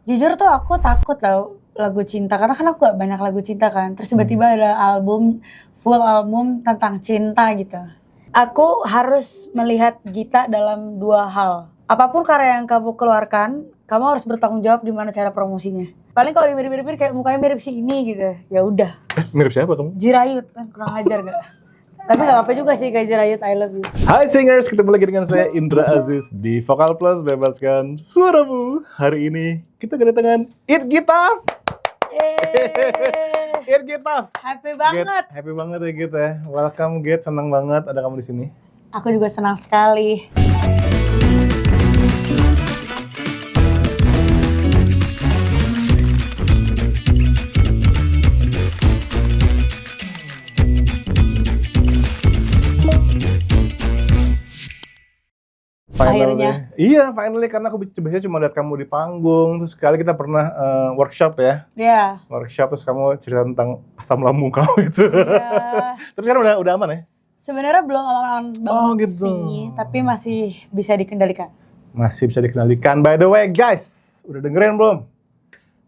Jujur tuh aku takut tau lagu cinta, karena kan aku gak banyak lagu cinta kan. Terus tiba-tiba ada full album tentang cinta gitu. Aku harus melihat Gita dalam dua hal. Apapun karya yang kamu keluarkan, kamu harus bertanggung jawab gimana cara promosinya. Paling kalau mirip-mirip kayak mukanya mirip si ini gitu, ya udah. Mirip siapa kamu? Jirayut kan kurang ajar gak? Tapi gak apa-apa juga sih kayak Jirayut, I love you. Hai singers, ketemu lagi dengan saya Indra Aziz di Vokal Plus Bebaskan Suaramu. Hari ini kita kedatangan It Gita. It Gita. Happy banget. Happy banget ya Gita. Welcome Git, senang banget ada kamu di sini. Aku juga senang sekali. Akhirnya. Iya, finally karena aku biasanya cuma lihat kamu di panggung. Terus sekali kita pernah workshop ya. Iya. Workshop terus kamu cerita tentang asam lambung kamu itu. Iya. Tapi sekarang udah aman ya? Sebenarnya belum aman banget gitu. sih, tapi masih bisa dikendalikan. Masih bisa dikendalikan. By the way guys, udah dengerin belum?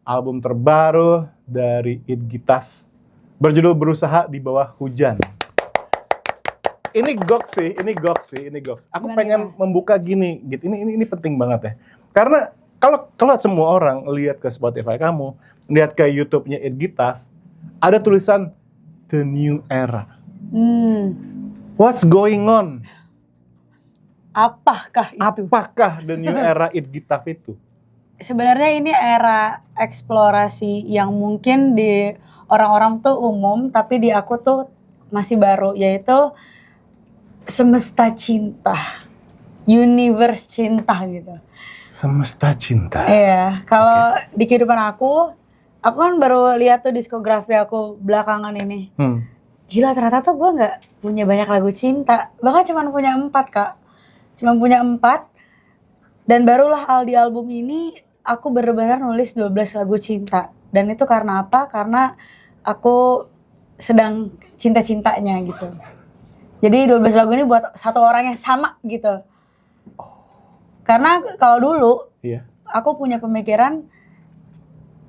Album terbaru dari It Gita berjudul Berusaha di Bawah Hujan. Ini goks sih. Aku pengen membuka gini, gitu. Ini penting banget ya. Karena kalau semua orang lihat ke Spotify kamu, lihat ke YouTube-nya It Gita, ada tulisan The New Era. What's going on? Apakah itu? Apakah The New Era It Gita itu? Sebenarnya ini era eksplorasi yang mungkin di orang-orang tuh umum, tapi di aku tuh masih baru, yaitu semesta cinta, universe cinta gitu. Semesta cinta. Iya, kalau di kehidupan aku kan baru lihat tuh diskografi aku belakangan ini. Gila, ternyata tuh gue nggak punya banyak lagu cinta, bahkan cuma punya 4 Kak. Cuma punya 4, dan barulah di album ini aku benar-benar nulis 12 lagu cinta. Dan itu karena apa? Karena aku sedang cinta-cintanya gitu. Jadi 12 lagu ini buat satu orang yang sama gitu. Karena kalau dulu, aku punya pemikiran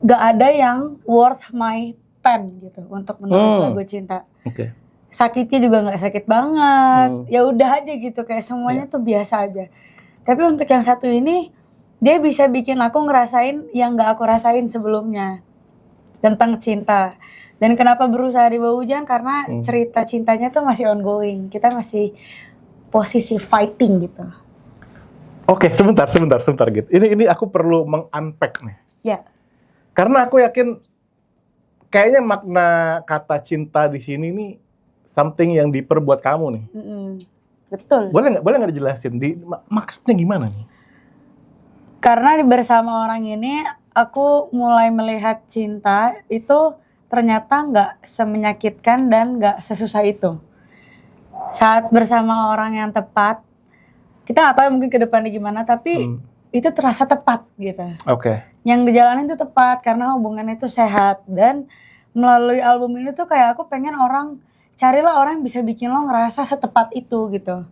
gak ada yang worth my pen gitu untuk menulis lagu cinta. Sakitnya juga gak sakit banget. Ya udah aja gitu, kayak semuanya tuh biasa aja. Tapi untuk yang satu ini, dia bisa bikin aku ngerasain yang gak aku rasain sebelumnya. Tentang cinta. Dan kenapa berusaha di bawah hujan? Karena cerita cintanya tuh masih ongoing. Kita masih posisi fighting gitu. Oke, sebentar gitu. Ini aku perlu meng-unpack nih. Ya. Karena aku yakin kayaknya makna kata cinta di sini nih something yang deeper buat kamu nih. Betul. Boleh nggak dijelasin? Maksudnya gimana nih? Karena bersama orang ini aku mulai melihat cinta itu ternyata nggak semenyakitkan dan nggak sesusah itu. Saat bersama orang yang tepat, kita nggak tahu mungkin ke depannya gimana, tapi itu terasa tepat gitu. Yang dijalanin itu tepat karena hubungannya itu sehat. Dan melalui album ini tuh kayak aku pengen carilah orang yang bisa bikin lo ngerasa setepat itu gitu.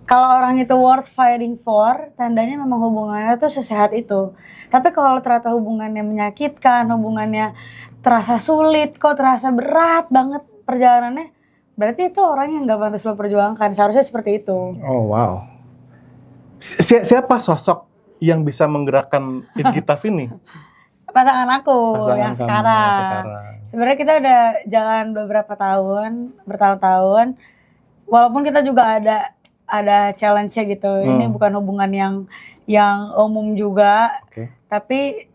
Kalau orang itu worth fighting for, tandanya memang hubungannya tuh sesehat itu. Tapi kalau ternyata hubungannya menyakitkan, hubungannya terasa sulit, kok terasa berat banget perjalanannya, berarti itu orang yang gak pantas lo perjuangkan. Seharusnya seperti itu. Oh wow. Siapa sosok yang bisa menggerakkan It Gita ini? Pasangan aku yang sekarang. Sebenarnya kita udah jalan beberapa tahun, bertahun-tahun. Walaupun kita juga ada challenge-nya gitu. Ini bukan hubungan yang umum juga. Tapi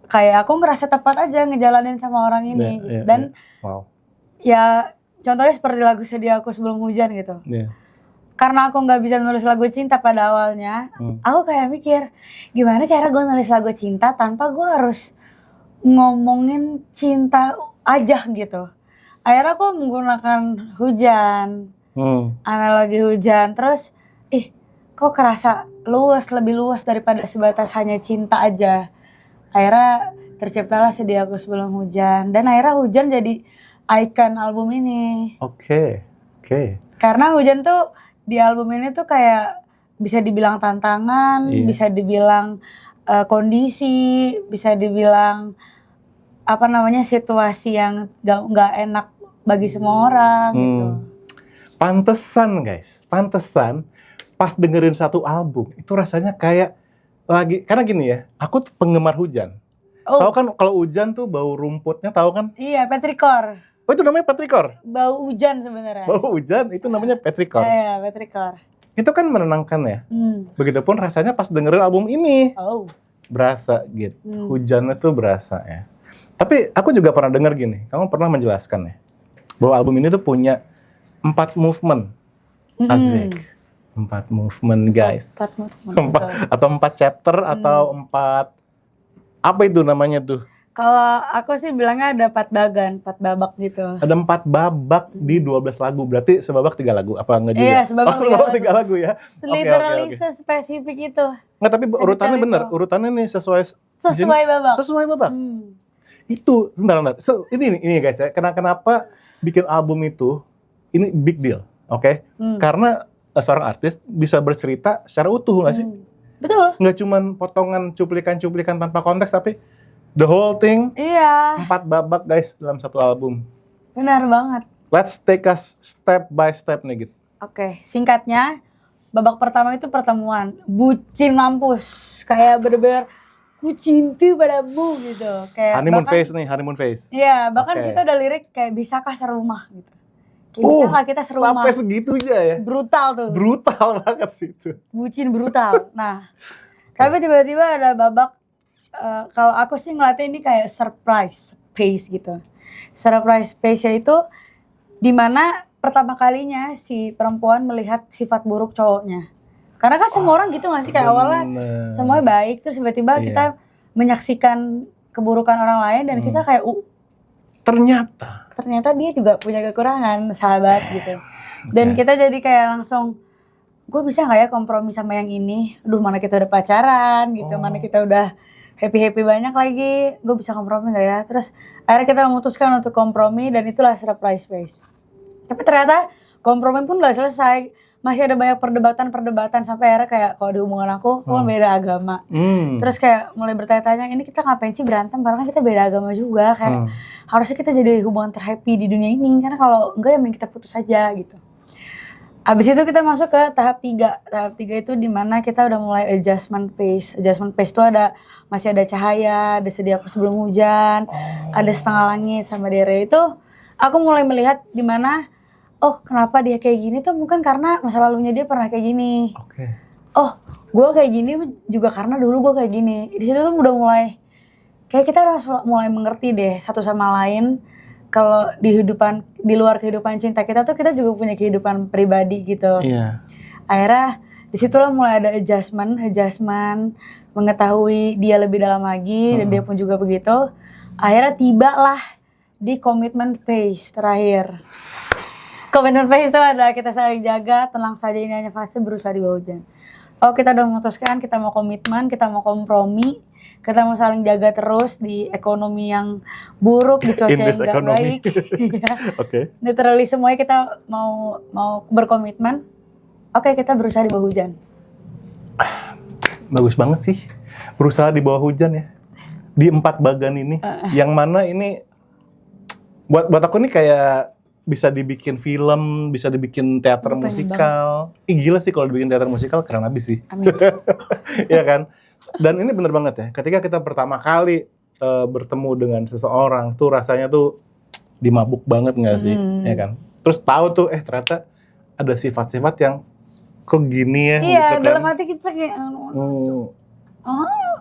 kayak aku ngerasa tepat aja ngejalanin sama orang ini. Dan ya contohnya seperti lagu Sedih Aku Sebelum Hujan gitu. Karena aku gak bisa nulis lagu cinta pada awalnya, aku kayak mikir, gimana cara gue nulis lagu cinta tanpa gue harus ngomongin cinta aja gitu. Akhirnya aku menggunakan hujan, analogi hujan, terus kok kerasa lebih luas daripada sebatas hanya cinta aja. Akhirnya terciptalah Sedih Aku Sebelum Hujan, dan akhirnya hujan jadi ikon album ini. Karena hujan tuh di album ini tuh kayak bisa dibilang tantangan, bisa dibilang kondisi, bisa dibilang situasi yang nggak enak bagi semua orang gitu. Pantesan guys, pas dengerin satu album itu rasanya kayak lagi, karena gini ya, aku tuh penggemar hujan. Tahu kan kalau hujan tuh bau rumputnya, tahu kan? Iya, petrikor. Oh, itu namanya petrikor? Bau hujan sebenarnya. Bau hujan itu namanya petrikor. Iya, petrikor. Itu kan menenangkan ya. Begitupun rasanya pas dengerin album ini. Berasa gitu. Hujannya tuh berasa ya. Tapi aku juga pernah denger gini, kamu pernah menjelaskan ya, bahwa album ini tuh punya 4 movement. Asik. 4 movement guys. 4 movement. Atau 4 chapter atau 4 apa itu namanya tuh? Kalau aku sih bilangnya ada 4 babak gitu. Ada 4 babak di 12 lagu, berarti sebabak 3 lagu apa enggak juga? Iya, sebabak 3 lagu ya. Literally spesifik itu. Enggak, tapi urutannya bener. Urutannya nih sesuai babak. Sesuai babak. Itu bentar. Ini guys ya, kenapa bikin album itu ini big deal, oke? Karena seorang artis bisa bercerita secara utuh nggak sih? Betul. Nggak cuman potongan cuplikan-cuplikan tanpa konteks, tapi the whole thing. Iya. 4 babak guys dalam satu album. Benar banget. Let's take us step by step nih gitu. Oke, singkatnya babak pertama itu pertemuan, bucin mampus, kayak bener-bener ku cinta padamu gitu, kayak honeymoon phase. Iya, bahkan situ ada lirik kayak bisakah serumah gitu. Kayak bisakah kita serumah? Sampai segitu aja ya. Brutal tuh. Brutal banget sih itu. Bucin brutal. Nah, tapi tiba-tiba ada babak, kalau aku sih ngeliatnya ini kayak surprise pace gitu. Surprise pace itu dimana pertama kalinya si perempuan melihat sifat buruk cowoknya. Karena kan semua orang gitu gak sih, kayak awalnya semuanya baik, terus tiba-tiba kita menyaksikan keburukan orang lain dan kita kayak ternyata dia juga punya kekurangan, sahabat gitu. Dan kita jadi kayak langsung, gue bisa gak ya kompromi sama yang ini? Aduh, mana kita udah pacaran gitu, mana kita udah happy-happy banyak lagi, gue bisa kompromi gak ya? Terus akhirnya kita memutuskan untuk kompromi dan itulah surprise pace. Tapi ternyata kompromi pun gak selesai. Masih ada banyak perdebatan sampai akhirnya kayak kalau di hubungan aku kan beda agama. Terus kayak mulai bertanya-tanya, ini kita ngapain sih berantem? Karena kita beda agama juga. Kayak harusnya kita jadi hubungan terhappy di dunia ini. Karena kalau enggak ya mending kita putus aja gitu. Abis itu kita masuk ke tahap 3. Tahap 3 itu dimana kita udah mulai adjustment pace. Adjustment pace itu masih ada cahaya, ada sedia aku sebelum hujan, ada setengah langit sama dere. Itu aku mulai melihat dimana oh, kenapa dia kayak gini tuh mungkin karena masa lalunya dia pernah kayak gini. Oh, gue kayak gini juga karena dulu gue kayak gini. Di situ tuh udah mulai kayak kita harus mulai mengerti deh satu sama lain. Kalau di luar kehidupan cinta kita tuh kita juga punya kehidupan pribadi gitu. Iya. Akhirnya disitulah mulai ada adjustment, mengetahui dia lebih dalam lagi dan dia pun juga begitu. Akhirnya tibalah di commitment phase terakhir. Commitment phase itu ada kita saling jaga, tenang saja ini hanya fase berusaha di bawah hujan. Oh, kita udah memutuskan kita mau komitmen, kita mau kompromi, kita mau saling jaga terus di ekonomi yang buruk, di cuaca yang gak baik. Literally semuanya kita mau berkomitmen. Oke, kita berusaha di bawah hujan. Bagus banget sih, berusaha di bawah hujan ya. Di 4 bagan ini, yang mana ini buat aku nih kayak bisa dibikin film, bisa dibikin teater musikal. Gila sih kalau dibikin teater musikal, keren abis sih. Amin. Iya kan? Dan ini bener banget ya, ketika kita pertama kali bertemu dengan seseorang tuh rasanya tuh dimabuk banget gak sih? Ya kan? Terus tahu tuh ternyata ada sifat-sifat yang kok gini ya. Iya, gitu kan? dalam hati kita kayak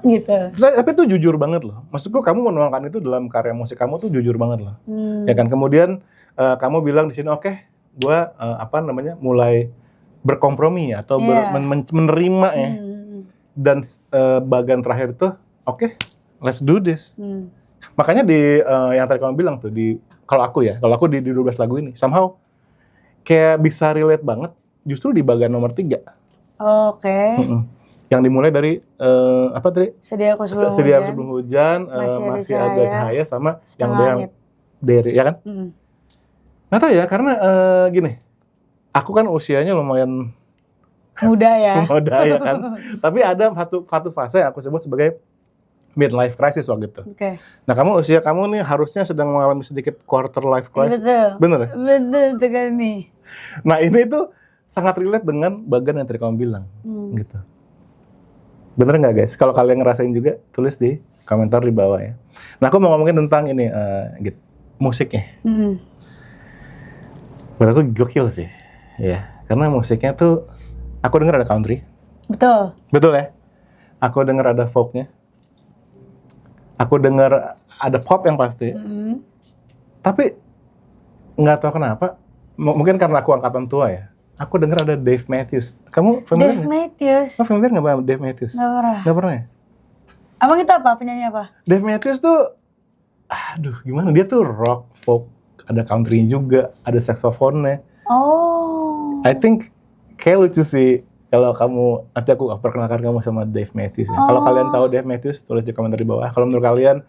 gitu. Tapi itu jujur banget loh. Maksudku kamu menuangkan itu dalam karya musik kamu tuh jujur banget loh. Ya kan? Kemudian kamu bilang di sini gue mulai berkompromi atau menerima ya. Dan bagian terakhir itu let's do this. Makanya di yang tadi kamu bilang tuh kalau aku di 12 lagu ini somehow kayak bisa relate banget justru di bagian nomor 3. Yang dimulai dari apa tadi? Sedia aku sebelum hujan, masih ada cahaya sama yang dari ya kan? Nggak tahu ya, karena gini, aku kan usianya lumayan Muda ya. Muda ya kan. Tapi ada satu fase yang aku sebut sebagai midlife crisis waktu itu. Oke. Nah, usia kamu nih harusnya sedang mengalami sedikit quarter life crisis. Betul. Bener? Betul tuh kan nih. Nah, ini tuh sangat relate dengan bagian yang tadi kamu bilang. Gitu. Bener nggak guys? Kalau kalian ngerasain juga, tulis di komentar di bawah ya. Nah, aku mau ngomongin tentang ini, gitu, musiknya. Menurut aku gokil sih. Ya, karena musiknya tuh, aku denger ada country. Betul. Betul ya? Aku denger ada folknya. Aku denger ada pop yang pasti. Tapi nggak tahu kenapa, mungkin karena aku angkatan tua ya. Aku denger ada Dave Matthews. Kamu familiar? Dave Matthews. Kamu familiar nggak sama Dave Matthews? Nggak pernah. Nggak pernah ya? Abang itu apa? Penyanyi apa? Dave Matthews tuh, aduh gimana? Dia tuh rock, folk, ada country juga, ada saksofonnya. Oh. I think kayak lucu sih kalau kamu, nanti aku perkenalkan kamu sama Dave Matthews ya. Kalau kalian tahu Dave Matthews, tulis di komentar di bawah. Kalau menurut kalian,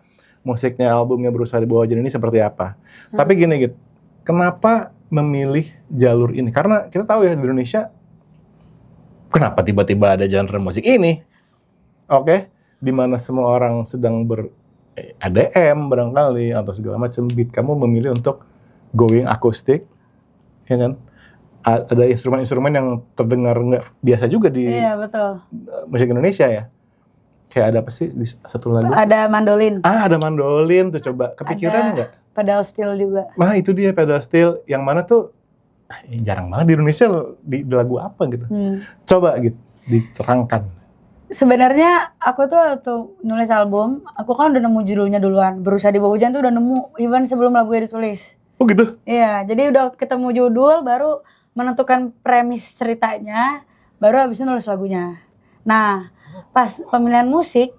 musiknya, albumnya Berusaha di Bawah Hujan ini seperti apa? Tapi gini gitu, kenapa memilih jalur ini? Karena kita tahu ya di Indonesia, kenapa tiba-tiba ada genre musik ini? Oke, di mana semua orang sedang ADM barangkali atau segala macam beat, kamu memilih untuk going akustik, ya kan? Ada instrumen-instrumen yang terdengar nggak biasa juga di betul. Musik Indonesia ya. Kayak ada apa sih di satu lagu? Ada mandolin. Ada mandolin tuh, coba kepikiran nggak? Pedal steel juga. Nah itu dia pedal steel, yang mana tuh jarang banget di Indonesia di lagu apa gitu. Coba gitu diterangkan. Sebenarnya aku tuh waktu nulis album, aku kan udah nemu judulnya duluan. Berusaha di Bawah Hujan tuh udah nemu even sebelum lagunya ditulis. Oh gitu? Iya, jadi udah ketemu judul, baru menentukan premis ceritanya, baru habis itu nulis lagunya. Nah, pas pemilihan musik,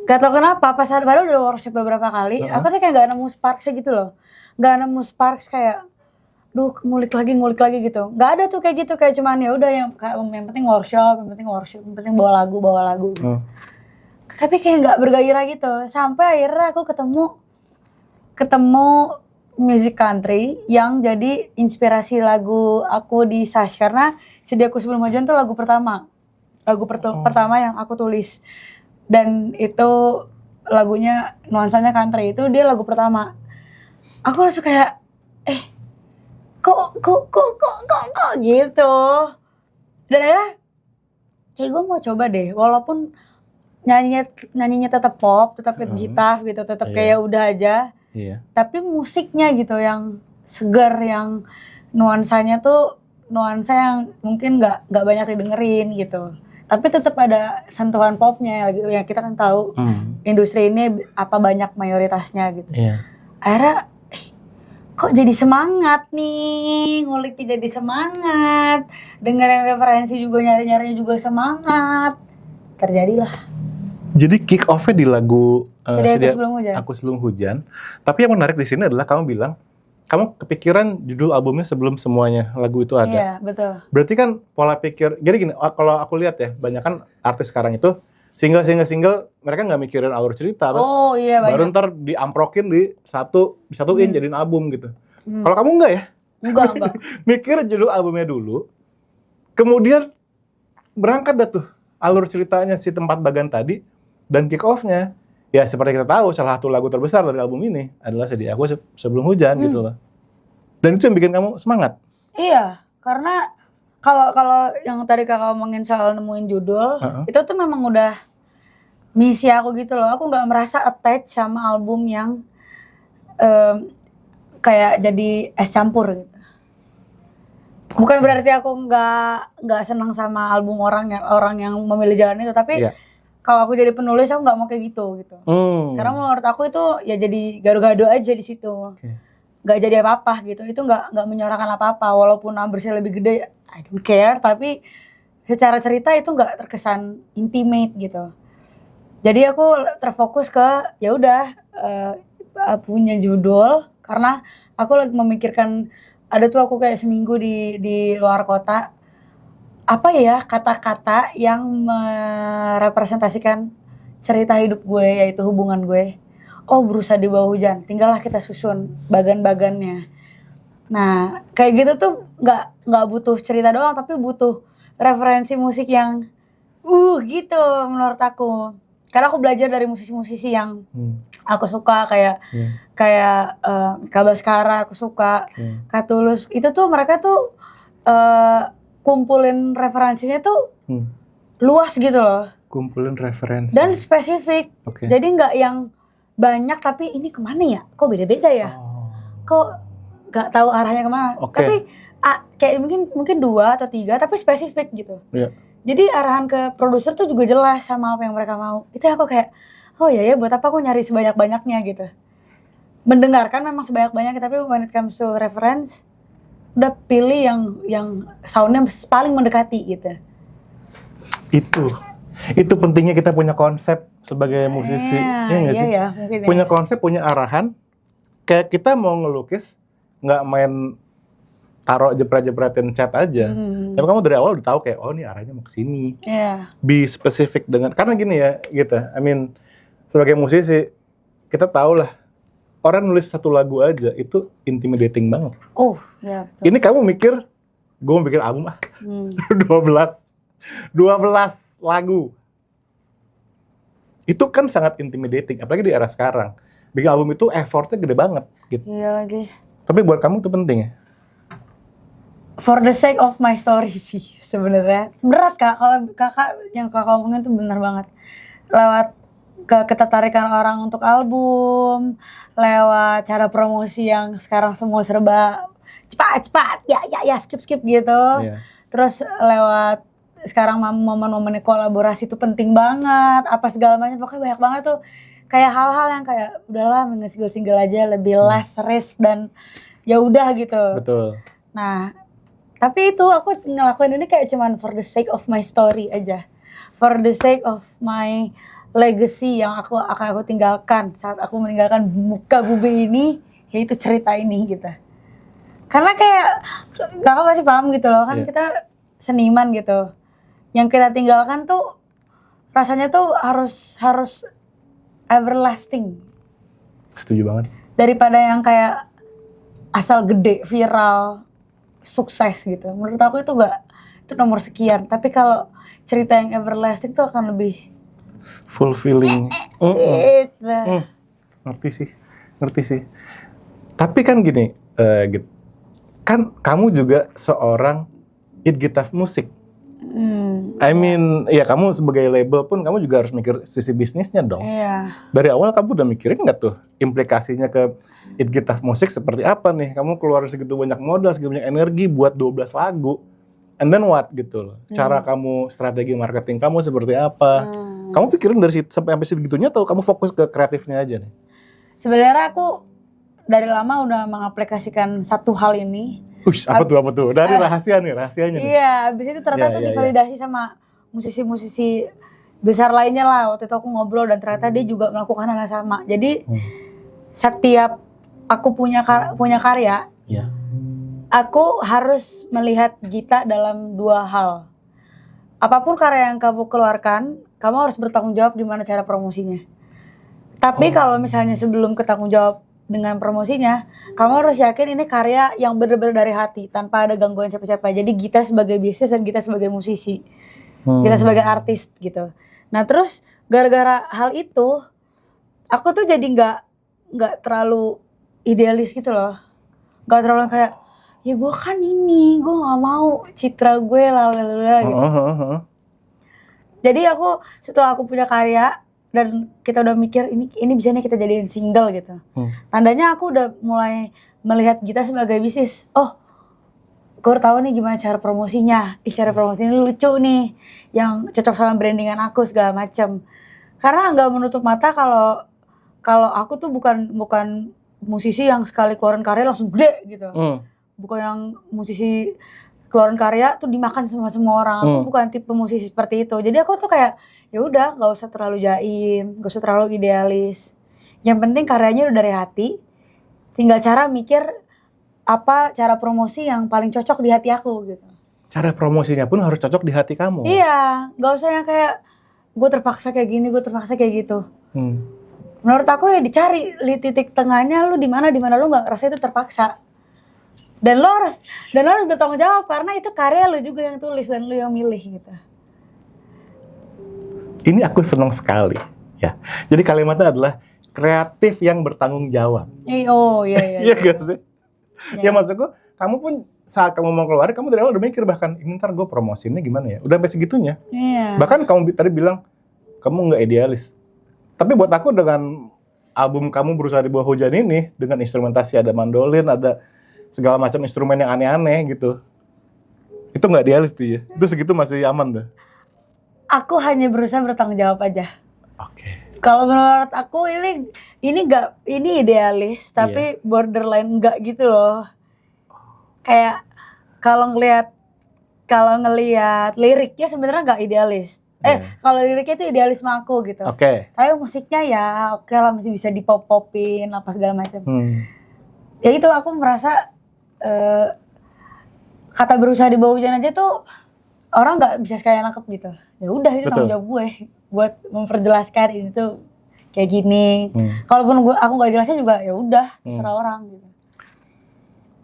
gak tau kenapa, pas baru udah workshop beberapa kali, aku tuh kayak gak nemu sparks-nya gitu loh. Gak nemu sparks kayak, ngulik lagi gitu. Gak ada tuh kayak gitu, kayak cuman ya udah yang penting workshop, yang penting bawa lagu gitu. Tapi kayak gak bergairah gitu. Sampai akhirnya aku ketemu music country yang jadi inspirasi lagu aku di Sash, karena Sediaku Sebelum Hujan tuh lagu pertama. Pertama yang aku tulis. Dan itu lagunya nuansanya country, itu dia lagu pertama. Aku langsung kayak kok gitu. Dan akhirnya kayak gue mau coba deh, walaupun nyanyinya tetap pop, tetap gitar gitu, tetap kayak udah aja. Tapi musiknya gitu yang segar, yang nuansanya tuh nuansa yang mungkin nggak banyak didengerin gitu. Tapi tetap ada sentuhan popnya yang kita kan tahu industri ini apa banyak mayoritasnya gitu. Akhirnya kok jadi semangat nih, nguliknya jadi semangat, dengerin referensi juga, nyari-nyarinya juga semangat. Terjadilah. Jadi kick off-nya di lagu Aku Sebelum Hujan. Tapi yang menarik di sini adalah kamu bilang kamu kepikiran judul albumnya sebelum semuanya lagu itu ada. Iya, betul. Berarti kan pola pikir, jadi gini, kalau aku lihat ya, banyak kan artis sekarang itu single mereka nggak mikirin alur cerita. Oh iya, baru banyak. ntar diamprokin disatuin jadiin album gitu. Kalau kamu enggak ya? Enggak. Mikir judul albumnya dulu, kemudian berangkat dah tuh alur ceritanya si tempat bagan tadi, dan kick off-nya ya seperti kita tahu salah satu lagu terbesar dari album ini adalah Sediaku Sebelum Hujan gitu loh. Dan itu yang bikin kamu semangat. Iya, karena kalau yang tadi kakak ngomongin soal nemuin judul, itu tuh memang udah misi aku gitu loh. Aku nggak merasa attach sama album yang kayak jadi es campur gitu. Bukan berarti aku nggak senang sama album orang yang memilih jalan itu, tapi kalau aku jadi penulis aku nggak mau kayak gitu. Karena menurut aku itu ya jadi gado-gado aja di situ. Nggak jadi apa-apa gitu. Itu nggak menyuarakan apa-apa, walaupun numbersnya lebih gede, I don't care. Tapi secara cerita itu nggak terkesan intimate gitu. Jadi aku terfokus ke ya udah punya judul, karena aku lagi memikirkan, ada tuh aku kayak seminggu di luar kota, apa ya kata-kata yang merepresentasikan cerita hidup gue, yaitu hubungan gue. Oh, berusaha di bawah hujan, tinggallah kita susun bagan-bagannya. Nah kayak gitu tuh nggak butuh cerita doang, tapi butuh referensi musik yang gitu menurut aku. Karena aku belajar dari musisi-musisi yang aku suka kayak Kak Baskara aku suka, Kak Tulus. Itu tuh mereka tuh kumpulin referensinya tuh luas gitu loh. Kumpulin referensi. Dan spesifik. Jadi nggak yang banyak tapi ini kemana ya? Kok beda-beda ya? Kok nggak tahu arahnya kemana? Tapi kayak mungkin 2 atau 3 tapi spesifik gitu. Jadi arahan ke produser tuh juga jelas sama apa yang mereka mau. Itu aku kayak, oh iya ya buat apa aku nyari sebanyak-banyaknya gitu. Mendengarkan memang sebanyak-banyaknya tapi when it comes to reference udah pilih yang soundnya paling mendekati gitu. Itu pentingnya kita punya konsep sebagai musisi. Iya nggak sih? Iya, punya konsep, punya arahan. Kayak kita mau ngelukis nggak main taruh jepret-jepretin cat aja. Tapi kamu dari awal udah tahu kayak, oh ini arahnya mau ke sini. Be specific dengan, karena gini ya gitu. I mean, sebagai musisi kita tahu lah orang nulis satu lagu aja itu intimidating banget. Betul. Ini kamu mikir, gue mau bikin album 12 lagu. Itu kan sangat intimidating, apalagi di era sekarang. Bikin album itu effortnya gede banget gitu. Iya lagi. Tapi buat kamu itu penting ya? For the sake of my story sih sebenarnya. Berat Kak, kalau kakak yang kakak omongin tuh benar banget. Lewat ketertarikan orang untuk album, lewat cara promosi yang sekarang semua serba cepat, ya skip gitu. Terus lewat sekarang momen-momen kolaborasi itu penting banget, apa segala macam, pokoknya banyak banget tuh. Kayak hal-hal yang kayak udahlah single aja lebih less risk dan ya udah gitu. Betul. Nah, tapi itu aku ngelakuin ini kayak cuman for the sake of my story aja. For the sake of my legacy yang akan aku tinggalkan saat aku meninggalkan muka bumi ini, yaitu cerita ini gitu. Karena kayak kakak pasti paham gitu loh, kan kita seniman gitu. Yang kita tinggalkan tuh rasanya tuh harus everlasting. Setuju banget. Daripada yang kayak asal gede, viral, sukses gitu. Menurut aku itu itu nomor sekian. Tapi kalau cerita yang everlasting tuh akan lebih fulfilling. Ngerti sih. Tapi kan gini, kan kamu juga seorang executive musik. I mean, ya kamu sebagai label pun kamu juga harus mikir sisi bisnisnya dong. Dari awal kamu udah mikirin nggak tuh implikasinya ke executive musik seperti apa nih? Kamu keluar segitu banyak modal, segitu banyak energi buat 12 lagu. And then what gitu loh. Cara kamu, strategi marketing kamu seperti apa? Kamu pikirin dari situ sampai segitunya atau kamu fokus ke kreatifnya aja nih? Sebenarnya aku dari lama udah mengaplikasikan satu hal ini. Apa tuh? Dari rahasianya nih. Iya, abis itu ternyata tuh divalidasi sama musisi-musisi besar lainnya lah. Waktu itu aku ngobrol dan ternyata dia juga melakukan hal yang sama. Jadi setiap aku punya karya, aku harus melihat Gita dalam 2 hal. Apapun karya yang kamu keluarkan, kamu harus bertanggung jawab gimana cara promosinya. Tapi kalau misalnya sebelum ketanggung jawab dengan promosinya, kamu harus yakin ini karya yang benar-benar dari hati, tanpa ada gangguan siapa-siapa. Jadi Gita sebagai bisnis dan Gita sebagai musisi, Gita sebagai artis gitu. Nah terus gara-gara hal itu, aku tuh jadi nggak terlalu idealis gitu loh, nggak terlalu kayak ya gue kan ini, gue nggak mau citra gue lalala gitu. Jadi aku setelah aku punya karya dan kita udah mikir ini bisa nih kita jadiin single gitu. Tandanya aku udah mulai melihat Gita sebagai bisnis. Oh, gue tahu nih gimana cara promosinya. Cara promosinya lucu nih, yang cocok sama brandingan aku segala macam. Karena nggak menutup mata kalau aku tuh bukan musisi yang sekali keluarin karya langsung gede gitu. Bukan yang musisi keluarin karya tuh dimakan sama semua orang. Aku bukan tipe musisi seperti itu. Jadi aku tuh kayak ya udah nggak usah terlalu jaim, nggak usah terlalu idealis. Yang penting karyanya udah dari hati. Tinggal cara mikir apa cara promosi yang paling cocok di hati aku gitu. Cara promosinya pun harus cocok di hati kamu. Iya, nggak usah yang kayak gue terpaksa kayak gini, gue terpaksa kayak gitu. Menurut aku ya dicari titik tengahnya, lu di mana lu nggak ngerasa itu terpaksa. Dan lo harus bertanggung jawab karena itu karya lo juga yang tulis dan lo yang milih gitu. Ini aku senang sekali ya. Jadi kalimatnya adalah kreatif yang bertanggung jawab. Oh iya. Iya gak sih? Ya maksudku, kamu pun saat kamu mau keluar, kamu dari awal udah mikir bahkan ini ntar gue promosiinnya gimana ya. Udah sampai segitunya. Iya. Bahkan kamu tadi bilang kamu nggak idealis. Tapi buat aku dengan album kamu Berusaha di Bawah Hujan ini dengan instrumentasi ada mandolin, ada segala macam instrumen yang aneh-aneh gitu. Itu nggak idealis tuh ya. Itu segitu masih aman dah. Aku hanya berusaha bertanggung jawab aja. Oke. Kalau menurut aku ini idealis tapi borderline enggak gitu loh. Kayak kalau ngelihat liriknya sebenarnya enggak idealis. Kalau liriknya itu idealisme aku gitu. Oke. Tapi musiknya ya oke lah, masih bisa dipop-popin apa segala macam. Ya itu aku merasa kata berusaha di bawah hujan aja tuh orang nggak bisa sekali nangkep gitu. Ya udah itu tanggung jawab gue buat memperjelaskan ini tuh kayak gini. Kalaupun aku nggak jelasnya juga ya udah terserah orang gitu.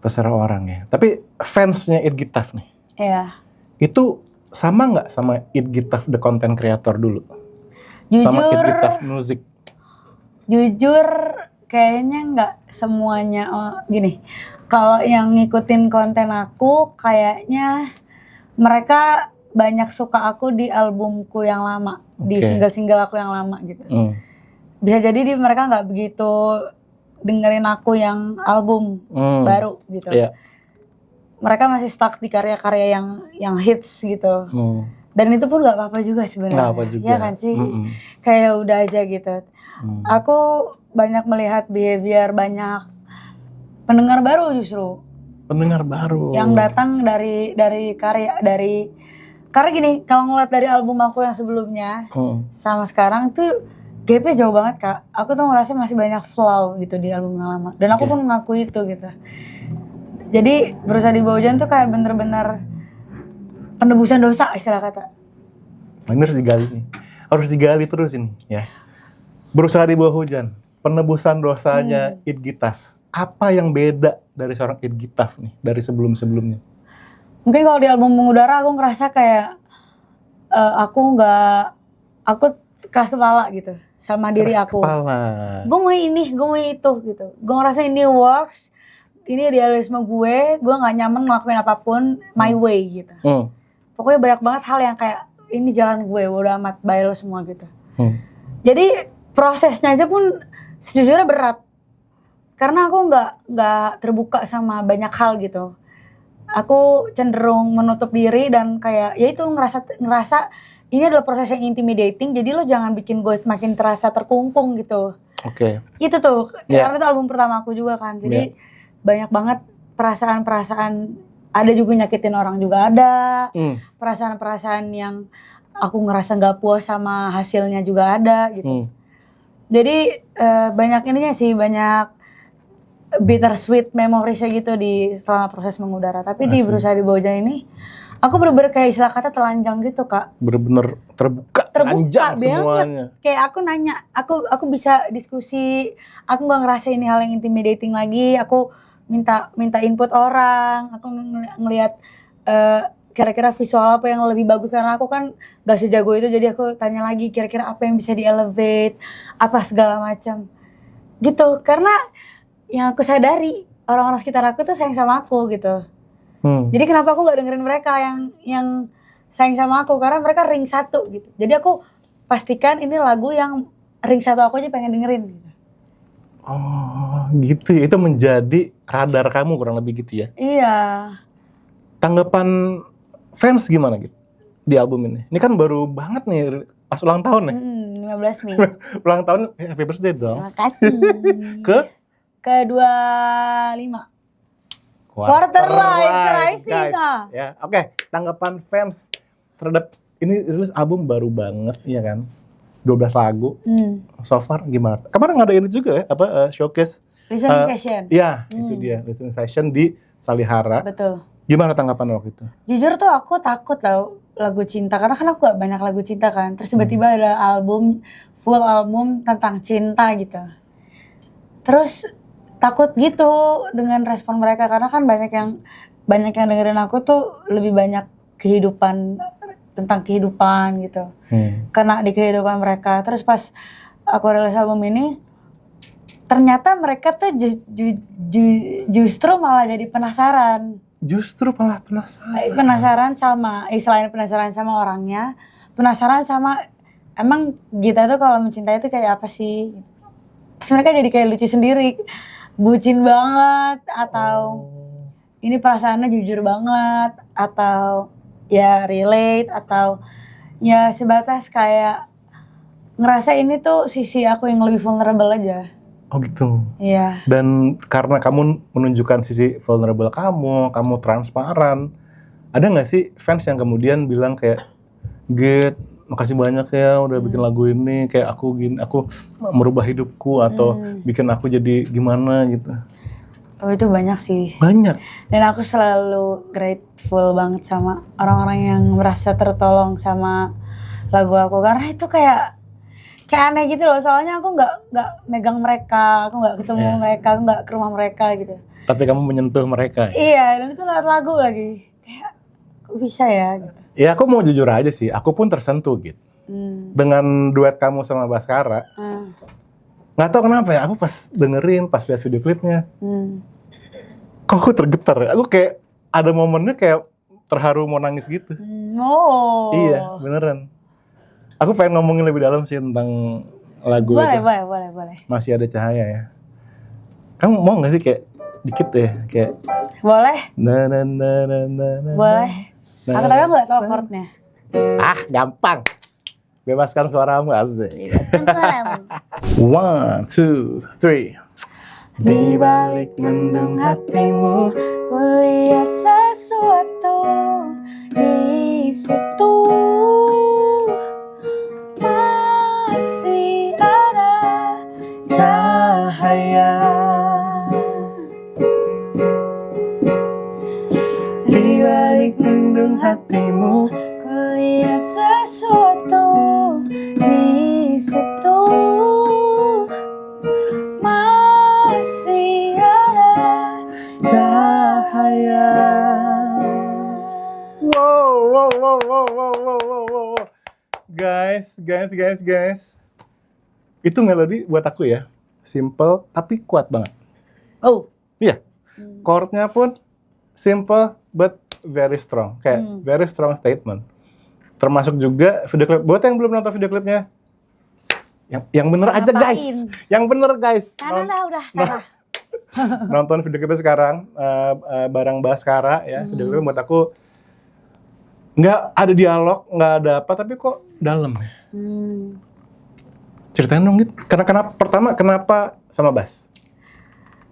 Terserah orang ya. Tapi fansnya It Gitaf nih. Iya. Itu sama nggak sama It Gitaf the content creator dulu? Jujur. Sama It Gitaf music. Jujur kayaknya nggak semuanya. Gini. Kalau yang ngikutin konten aku kayaknya mereka banyak suka aku di albumku yang lama, di single-single aku yang lama gitu. Bisa jadi mereka nggak begitu dengerin aku yang album baru gitu. Yeah. Mereka masih stuck di karya-karya yang hits gitu. Dan itu pun nggak apa-apa juga sebenarnya. Ya kan sih, kayak udah aja gitu. Aku banyak melihat behavior banyak pendengar baru justru. Pendengar baru yang datang dari karena gini, kalau ngeliat dari album aku yang sebelumnya sama sekarang tuh gapnya jauh banget Kak. Aku tuh ngerasa masih banyak flaw gitu di album yang lama dan aku pun mengakui itu gitu. Jadi Berusaha di Bawah Hujan tuh kayak bener-bener penebusan dosa istilah kata. Ini harus digali terus ini ya. Berusaha di Bawah Hujan, penebusan dosanya It Gitaf. Apa yang beda dari seorang It Gitaf nih dari sebelum-sebelumnya? Mungkin kalau di album Mengudara aku ngerasa kayak aku keras kepala gitu sama diri aku. Gue mau ini, gue mau itu gitu. Gue ngerasa ini works, ini idealisme gue nggak nyaman ngelakuin apapun my way gitu. Pokoknya banyak banget hal yang kayak ini jalan gue, udah amat bye lo semua gitu. Jadi prosesnya aja pun sejujurnya berat. Karena aku nggak terbuka sama banyak hal gitu. Aku cenderung menutup diri dan kayak ya itu ngerasa ini adalah proses yang intimidating. Jadi lo jangan bikin gue makin terasa terkungkung gitu. Oke. Gitu tuh. Karena itu album pertama aku juga kan. Jadi banyak banget perasaan-perasaan. Ada juga nyakitin orang juga ada. Perasaan-perasaan yang aku ngerasa nggak puas sama hasilnya juga ada gitu. Jadi banyak ininya sih, banyak bittersweet memories-nya gitu di selama proses mengudara. Tapi di Berusaha di Bawah Hujan ini aku bener-bener kayak istilah kata telanjang gitu Kak. Bener-bener terbuka telanjang semuanya. Kayak aku nanya, aku bisa diskusi, aku nggak ngerasa ini hal yang intimidating lagi. Aku minta input orang, aku ngelihat kira-kira visual apa yang lebih bagus karena aku kan gak sejago itu. Jadi aku tanya lagi kira-kira apa yang bisa di-elevate, apa segala macam gitu. Karena yang aku sadari orang-orang sekitar aku tuh sayang sama aku gitu. Jadi kenapa aku nggak dengerin mereka yang sayang sama aku, karena mereka ring satu gitu. Jadi aku pastikan ini lagu yang ring satu aku aja pengen dengerin gitu. Oh gitu ya, itu menjadi radar kamu kurang lebih gitu ya? Iya. Tanggapan fans gimana gitu di album ini? Ini kan baru banget nih pas ulang tahun nih. 15 Mei. Ulang tahun, happy birthday dong. Terima kasih. Ke 25. Quarter life crisis. Ya, oke. Tanggapan fans terhadap ini rilis album baru banget, iya kan? 12 lagu. So far gimana? Kemarin ada ini juga ya, showcase listening session. Iya, itu dia, listening session di Salihara. Betul. Gimana tanggapan waktu itu? Jujur tuh aku takut tau lagu cinta, karena kan aku gak banyak lagu cinta kan. Terus tiba-tiba ada full album tentang cinta gitu. Terus takut gitu dengan respon mereka karena kan banyak yang dengerin aku tuh lebih banyak tentang kehidupan gitu. Karena di kehidupan mereka. Terus pas aku rilis album ini ternyata mereka tuh justru malah jadi penasaran. Justru malah penasaran. Penasaran sama, selain penasaran sama orangnya, penasaran sama emang Gita tuh kalau mencintai itu kayak apa sih? Terus mereka jadi kayak lucu sendiri, bucin banget, atau ini perasaannya jujur banget, atau ya relate, atau ya sebatas kayak ngerasa ini tuh sisi aku yang lebih vulnerable aja. Oh gitu. Iya. Dan karena kamu menunjukkan sisi vulnerable kamu transparan, ada nggak sih fans yang kemudian bilang kayak, Git, makasih banyak ya udah bikin lagu ini, kayak aku merubah hidupku atau bikin aku jadi gimana gitu? Oh itu banyak sih. Banyak. Dan aku selalu grateful banget sama orang-orang yang merasa tertolong sama lagu aku karena itu kayak aneh gitu loh, soalnya aku nggak megang mereka, aku nggak ketemu mereka, aku nggak ke rumah mereka gitu. Tapi kamu menyentuh mereka. Iya, dan itu lewat lagu lagi, kayak kok bisa ya gitu. Ya aku mau jujur aja sih, aku pun tersentuh gitu. Dengan duet kamu sama Baskara. Nggak tahu kenapa ya, aku pas dengerin, pas lihat video klipnya, kok aku tergetar ya, aku kayak ada momennya kayak terharu mau nangis gitu. Iya, beneran. Aku pengen ngomongin lebih dalam sih tentang lagu itu. Boleh. Masih ada cahaya ya. Kamu mau nggak sih kayak dikit deh, kayak boleh. Na. Boleh. Aku tapi nggak tahu chordnya. Gampang. Bebaskan suaramu, asik. Bebaskan suaramu. 1, 2, 3. Di balik mendung hatimu, kulihat sesuatu di situ. Masih ada cahaya di balik mendung hatimu, kulihat sesuatu di situ. Masih ada cahaya. Wow. Guys. Itu melodi buat aku ya, simple tapi kuat banget. Oh. Iya. Chordnya pun simple but very strong. Kayak very strong statement. Termasuk juga video klip. Buat yang belum nonton video klipnya, yang bener aja guys. Yang bener guys. Udah. Nonton video klipnya sekarang bareng Baskara ya. Video klipnya buat aku nggak ada dialog, nggak ada apa, tapi kok dalam ya. Ceritain dong gitu. Kenapa sama Bas?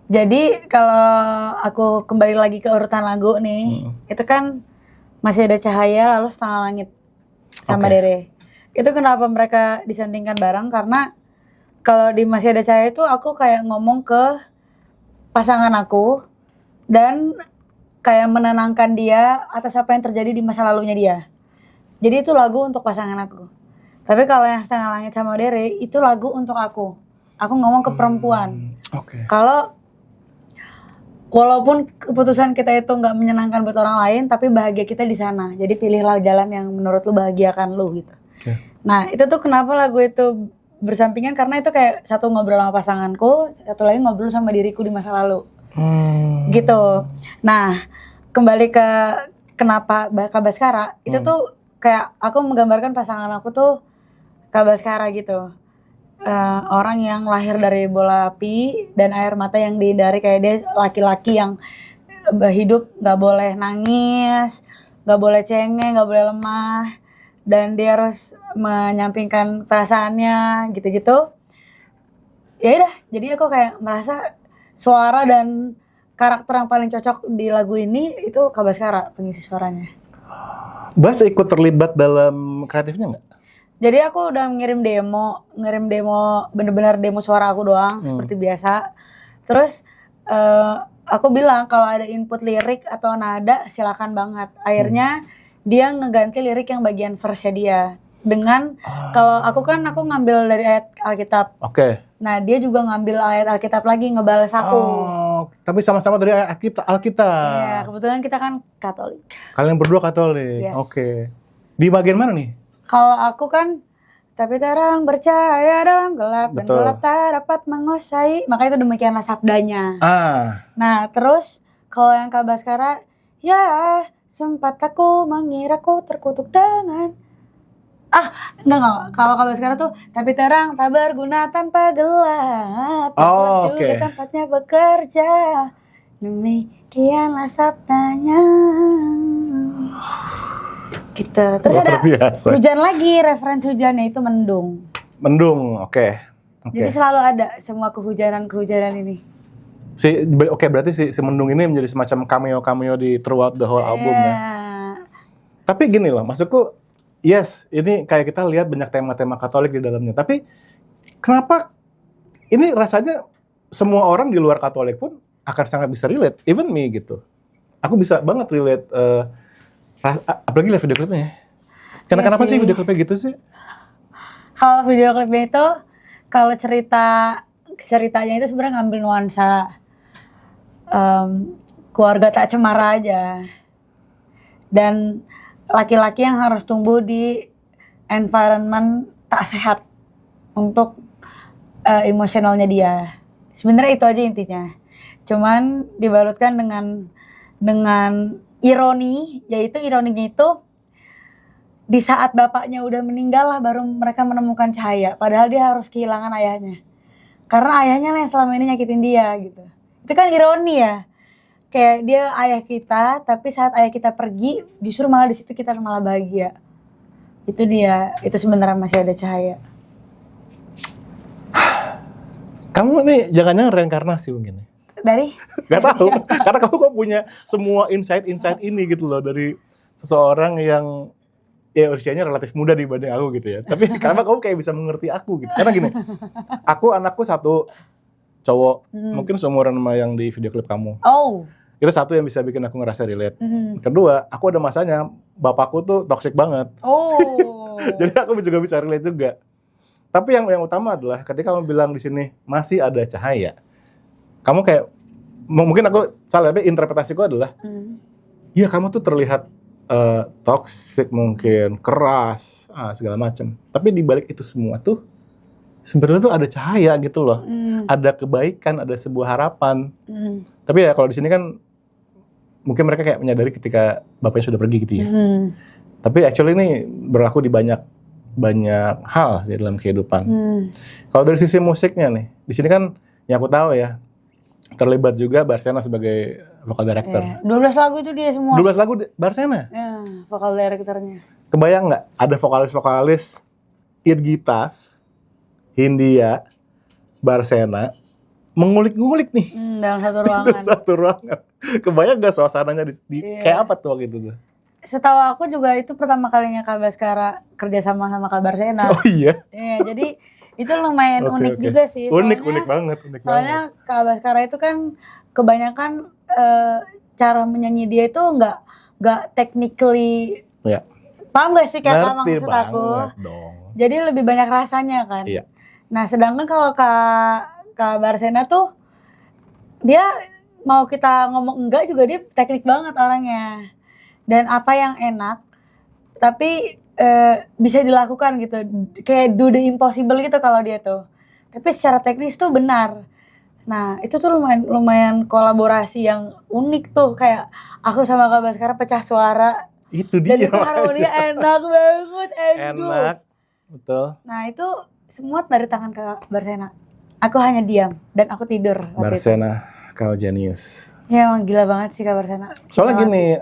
Jadi kalau aku kembali lagi ke urutan lagu nih, itu kan Masih Ada Cahaya, lalu Setengah Langit sama Dere. Itu kenapa mereka disandingkan bareng, karena kalau di Masih Ada Cahaya itu aku kayak ngomong ke pasangan aku dan kayak menenangkan dia atas apa yang terjadi di masa lalunya dia. Jadi itu lagu untuk pasangan aku. Tapi kalau yang Setengah Langit sama Dere itu lagu untuk aku. Aku ngomong ke perempuan. Kalau walaupun keputusan kita itu nggak menyenangkan buat orang lain, tapi bahagia kita di sana. Jadi pilihlah jalan yang menurut lu bahagiakan lu gitu. Nah itu tuh kenapa lagu itu bersampingan, karena itu kayak satu ngobrol sama pasanganku, satu lagi ngobrol sama diriku di masa lalu. Gitu. Nah kembali ke kenapa Kak Baskara, itu tuh kayak aku menggambarkan pasangan aku tuh Kak Baskara gitu. Orang yang lahir dari bola api dan air mata yang dihindari, kayak dia laki-laki yang hidup gak boleh nangis, gak boleh cengeng, gak boleh lemah, dan dia harus menyampingkan perasaannya gitu-gitu. Ya udah, jadi aku kayak merasa suara dan karakter yang paling cocok di lagu ini itu Kak Baskara, pengisi suaranya. Bas ikut terlibat dalam kreatifnya nggak? Jadi aku udah ngirim demo bener-bener demo suara aku doang seperti biasa. Terus aku bilang kalau ada input lirik atau nada silakan banget. Akhirnya dia ngeganti lirik yang bagian verse-nya dia. dengan kalau aku ngambil dari ayat Alkitab. Oke. Nah, dia juga ngambil ayat Alkitab lagi ngebales aku. Oh, tapi sama-sama dari Alkitab. Iya, kebetulan kita kan Katolik. Kalian berdua Katolik. Yes. Oke. Di bagian mana nih? Kalau aku kan tapi terang bercahaya dalam gelap dan Betul. gelap tak dapat menguasai. Maka itu demikianlah sabdanya. Nah, terus kalau yang Kak Baskara, ya sempat aku mengiraku terkutuk dengan enggak. Kalau Kak Baskara tuh tapi terang tak berguna tanpa gelap. Gelap juga tempatnya bekerja. Demikianlah sabdanya. Gitu. Terus ada hujan lagi, referensi hujannya itu mendung. Mendung, oke. Jadi selalu ada semua kehujanan ini. Berarti si mendung ini menjadi semacam cameo di throughout the whole album ya. Tapi gini loh, maksudku, yes, ini kayak kita lihat banyak tema-tema Katolik di dalamnya. Tapi kenapa ini rasanya semua orang di luar Katolik pun akan sangat bisa relate, even me gitu. Aku bisa banget relate. Apalagi lihat video klipnya. Kenapa sih video klipnya gitu sih? Kalau video klipnya itu, kalau ceritanya itu sebenarnya ngambil nuansa keluarga tak cemara aja. Dan laki-laki yang harus tumbuh di environment tak sehat untuk emosionalnya dia. Sebenarnya itu aja intinya. Cuman dibalutkan dengan ironi, yaitu ironinya itu di saat bapaknya udah meninggal lah baru mereka menemukan cahaya. Padahal dia harus kehilangan ayahnya. Karena ayahnya lah yang selama ini nyakitin dia gitu. Itu kan ironi ya. Kayak dia ayah kita, tapi saat ayah kita pergi, justru malah di situ kita malah bahagia. Itu dia, itu sebenarnya masih ada cahaya. Kamu nih jangan-jangan reinkarnasi mungkin. Dari? Gak tahu, karena kamu kok punya semua insight ini gitu loh dari seseorang yang ya usianya relatif muda dibanding aku gitu ya. Tapi kenapa kamu kayak bisa mengerti aku gitu? Karena gini, anakku satu cowok, mungkin seumuran sama yang di video klip kamu. Oh. Itu satu yang bisa bikin aku ngerasa relate. Kedua, aku ada masanya bapakku tuh toxic banget. Oh. Jadi aku juga bisa relate juga. Tapi yang utama adalah ketika kamu bilang di sini masih ada cahaya. Kamu kayak mungkin aku salah, tapi interpretasiku adalah ya kamu tuh terlihat toxic mungkin, keras, segala macam. Tapi di balik itu semua tuh sebenarnya tuh ada cahaya gitu loh. Ada kebaikan, ada sebuah harapan. Tapi ya kalau di sini kan mungkin mereka kayak menyadari ketika bapaknya sudah pergi gitu ya. Tapi actually ini berlaku di banyak hal sih dalam kehidupan. Kalau dari sisi musiknya nih, di sini kan yang aku tahu ya terlibat juga Barsena sebagai vokal director. 12 lagu itu dia semua. 12 lagu Barsena? Ya, vokal directornya. Kebayang nggak ada vokalis It Gitaf, Hindia, Barsena mengulik-ngulik nih dalam satu ruangan. Satu ruangan. Kebayang nggak suasananya kayak apa tuh waktu itu tuh? Setahu aku juga itu pertama kalinya Kak Baskara kerja sama Kak Barsena. Oh iya? Iya, jadi itu lumayan unik juga sih. Unik banget. Soalnya Kak Baskara itu kan kebanyakan cara menyanyi dia itu nggak technically. Ya. Paham gak sih kayak apa maksud aku? Dong. Jadi lebih banyak rasanya kan. Iya. Nah sedangkan kalau Kak Barsena tuh dia mau kita ngomong enggak juga dia teknik banget orangnya. Dan apa yang enak tapi bisa dilakukan gitu, kayak do the impossible gitu kalau dia tuh. Tapi secara teknis tuh benar. Nah itu tuh lumayan kolaborasi yang unik tuh, kayak aku sama Kak Baskara pecah suara. Itu dia. Dan itu harmoninya enak banget, enak, betul. Nah itu semua dari tangan Kak Barsena. Aku hanya diam dan aku tidur. Barsena, kau jenius. Ya emang gila banget sih Kak Barsena. Soalnya gini,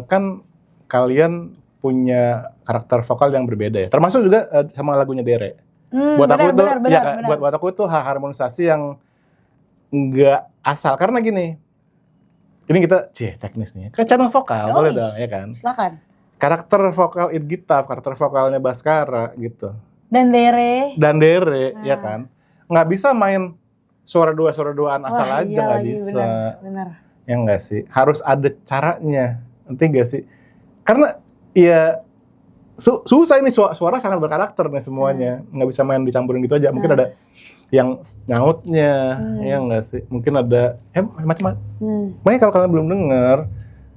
kan kalian punya karakter vokal yang berbeda ya. Termasuk juga sama lagunya Dere. Buat aku itu harmonisasi yang nggak asal. Karena gini, ini kita teknis nih. Kan channel vokal, boleh dong ya kan? Silakan. Karakter vokal It Gitaf, karakter vokalnya Baskara gitu. Dan Dere, ya kan? Nggak bisa main suara duaan asal aja, nggak bisa. Bener. Ya nggak sih? Harus ada caranya. Nanti nggak sih? Karena ya susah ini, suara sangat berkarakter nih semuanya. Nggak bisa main dicampurin gitu aja. Mungkin ada yang nyautnya, ya nggak sih? Mungkin ada macam-macam. Makanya kalau kalian belum denger,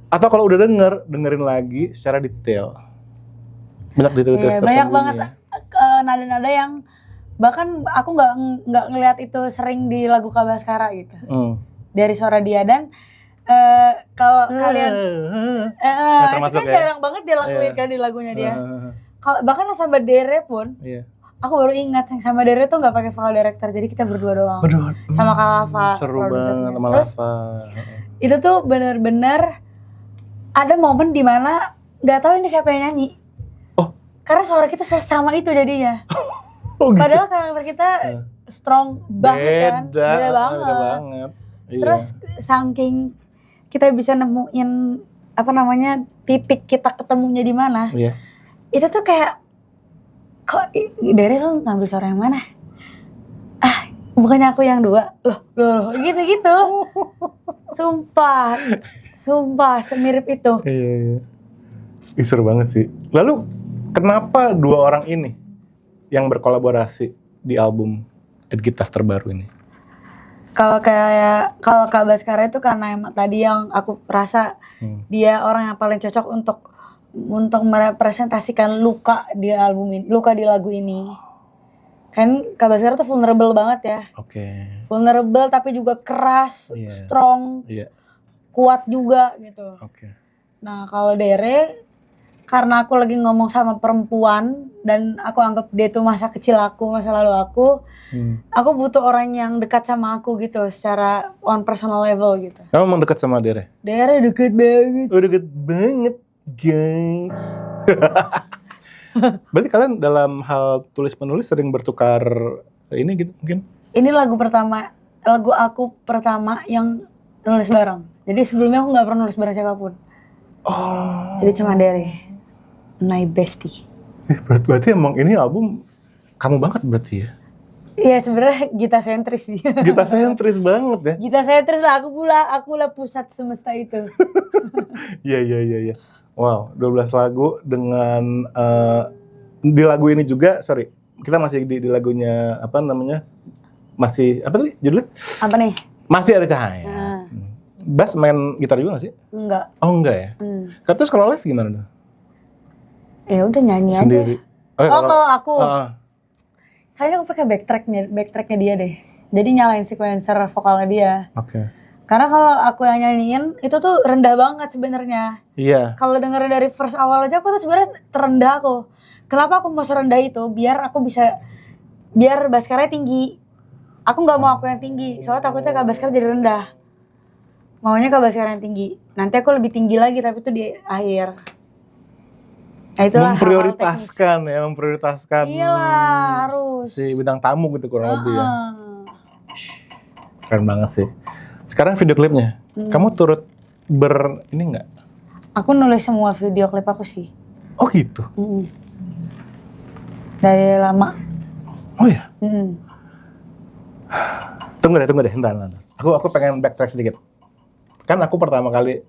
atau kalau udah dengerin lagi secara detail. Banyak detail tersembunyi. Banyak banget nada-nada yang bahkan aku nggak ngelihat itu sering di lagu Kak Baskara gitu. Dari suara dia dan kalau kalian itu kan jarang banget dia lakuin kan di lagunya dia. Kalau bahkan sama Dere pun, aku baru ingat yang sama Dere tuh nggak pakai vocal director, jadi kita berdua doang. Sama Kak Lava, seru banget sama Terus itu tuh bener-bener ada momen dimana nggak tahu ini siapa yang nyanyi. Karena suara kita sama itu jadinya. Gitu. Padahal karakter kita strong banget kan, beda banget. Terus saking kita bisa nemuin titik kita ketemunya di mana. Itu tuh kayak kok dari lo ngambil suara yang mana? Bukannya aku yang dua. Loh gitu. Sumpah semirip itu. Iya. Seru banget sih. Lalu kenapa dua orang ini yang berkolaborasi di album Ed Gitaf terbaru ini? Kalau Kak Baskara itu karena emang tadi yang aku rasa dia orang yang paling cocok untuk merepresentasikan luka di album ini, luka di lagu ini. Kan Kak Baskara tuh vulnerable banget ya. Vulnerable tapi juga keras, strong, kuat juga gitu. Nah kalau Dere, karena aku lagi ngomong sama perempuan dan aku anggap dia tuh masa kecil aku, masa lalu aku butuh orang yang dekat sama aku gitu secara on personal level gitu. Kamu emang dekat sama Dere? Dere deket banget. Deket banget guys. Berarti kalian dalam hal tulis menulis sering bertukar ini gitu mungkin? Ini lagu aku pertama yang nulis bareng. Jadi sebelumnya aku nggak pernah nulis bareng siapapun. Jadi cuma Dere. My bestie. Berarti emang ini album kamu banget berarti ya? Iya sebenarnya Gita sentris sih. Gita sentris banget ya? Gita sentris lah, aku lah pusat semesta itu. Iya. Wow, 12 lagu dengan di lagu ini juga, sorry, kita masih di lagunya apa namanya? Masih apa tadi judulnya? Apa nih? Masih ada cahaya. Bass main gitar juga gak sih? Enggak. Oh enggak ya? Terus kalau live gimana tuh? Ya udah nyanyi sendiri aja. Kalau aku kayaknya aku pakai backtracknya dia deh. Jadi nyalain sequencer vokalnya dia. Karena kalau aku yang nyanyiin itu tuh rendah banget sebenarnya. Iya. Kalau dengerin dari verse awal aja aku tuh sebenarnya terendah aku. Kenapa aku mau serendah itu? Biar Baskaranya tinggi. Aku nggak mau aku yang tinggi. Soalnya takutnya Kak Baskara jadi rendah. Maunya Kak Baskara yang tinggi. Nanti aku lebih tinggi lagi tapi itu di akhir. Nah, itulah memprioritaskan. Iyalah, harus. Si bintang tamu gitu kurang lebih ya. Keren banget sih. Sekarang video klipnya, kamu turut ini nggak? Aku nulis semua video klip aku sih. Oh gitu? Dari lama. Oh ya? Tunggu deh, entar. Aku pengen backtrack sedikit. Kan aku pertama kali,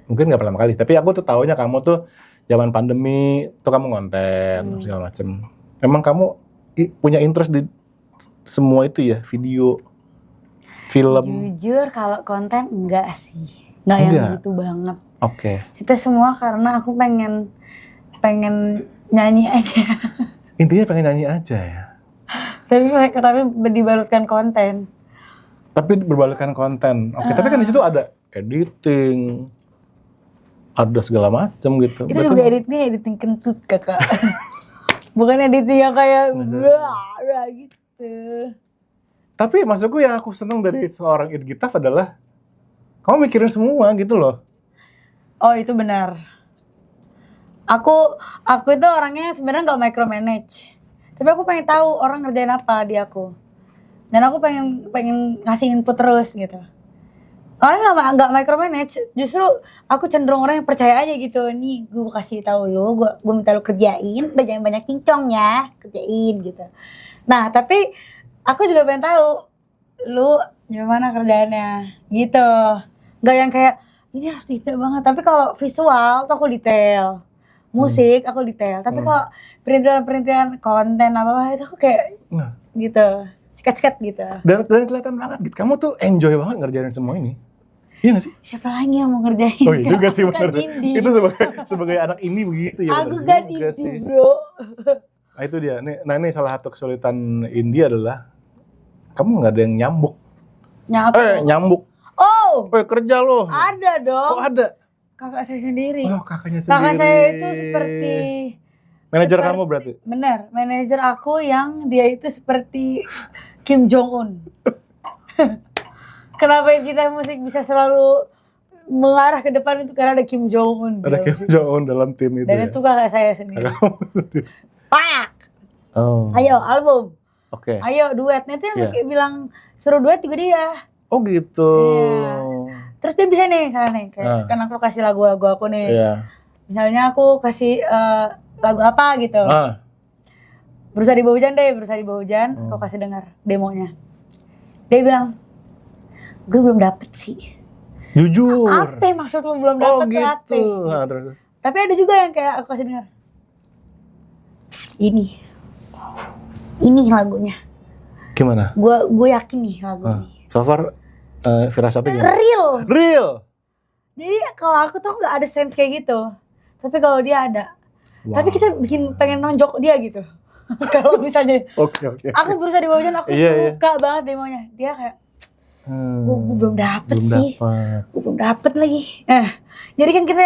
mungkin nggak pertama kali, tapi aku tuh taunya kamu tuh zaman pandemi tuh kamu ngonten segala macem. Emang kamu punya interest di semua itu ya, video, film? Jujur kalau konten enggak sih, nggak yang gitu banget. Itu semua karena aku pengen nyanyi aja. Intinya pengen nyanyi aja ya. tapi dibalutkan konten. Tapi berbalutkan konten. Tapi kan di situ ada editing, ada segala macam gitu. Itu juga editing kentut kakak. Bukan editing yang kayak gitu. Tapi maksudku yang aku seneng dari seorang Ed Gitaf adalah kamu mikirin semua gitu loh. Oh itu benar. Aku itu orangnya sebenarnya nggak micromanage. Tapi aku pengen tahu orang ngerjain apa di aku. Dan aku pengen ngasih input terus gitu. Orang nggak micromanage, justru aku cenderung orang yang percaya aja gitu. Nih gue kasih tahu lu, gue minta lu kerjain, banyak cincong ya, kerjain gitu. Nah tapi aku juga pengen tahu lu gimana kerjaannya gitu. Gak yang kayak ini harus detail banget. Tapi kalau visual tuh aku detail. musik aku detail. Tapi kalau perintilan konten apa itu aku kayak gitu, sikat-sikat gitu. Dan kelihatan banget gitu. Kamu tuh enjoy banget ngerjain semua ini. Iya gak sih? Siapa lagi yang mau ngerjain? Oh iya juga sih Aku kan bener. indie. Itu sebagai anak indie begitu ya. Aku bener kan juga indie sih. bro. Nah itu dia. Ini salah satu kesulitan indie adalah kamu nggak ada yang nyambuk. Nyambuk. Oh, Kerja loh. ada dong. Oh ada. Kakak saya sendiri. Oh kakaknya sendiri. Kakak saya itu seperti manajer kamu berarti? Bener, manajer aku yang dia itu seperti Kim Jong Un. Kenapa kita musik bisa selalu mengarah ke depan itu karena ada Kim Jong Un. Ada Kim Jong Un dalam tim itu. Dan itu kakak saya sendiri. Kamu sendiri. Pak. Oh. Ayo album. Oke. Ayo duetnya itu yang bilang suruh duet juga dia. Oh gitu. Iya. Terus dia bisa nih misalnya nih kayak kan aku kasih lagu-lagu aku nih. Iya. Misalnya aku kasih lagu apa gitu. Berusaha di bawah hujan deh, berusaha di bawah hujan. Aku kasih dengar demonya. Dia bilang, gue belum dapet sih. Jujur. Apa maksudmu belum dapet tuh apa? Gitu. Nah, terus. Tapi ada juga yang kayak aku kasih dengar. Ini lagunya. Gimana? Gue yakin nih lagu ini. So far firasatnya gimana? Real. Jadi kalau aku tuh nggak ada sense kayak gitu. Tapi kalau dia ada. Wow. Tapi kita pengen nonjok dia gitu. Kalau misalnya. Oke. Aku berusaha di bawah hujan, aku suka banget demonya. Dia kayak, gue belum dapet sih. Gue belum dapet lagi. Jadi kan kita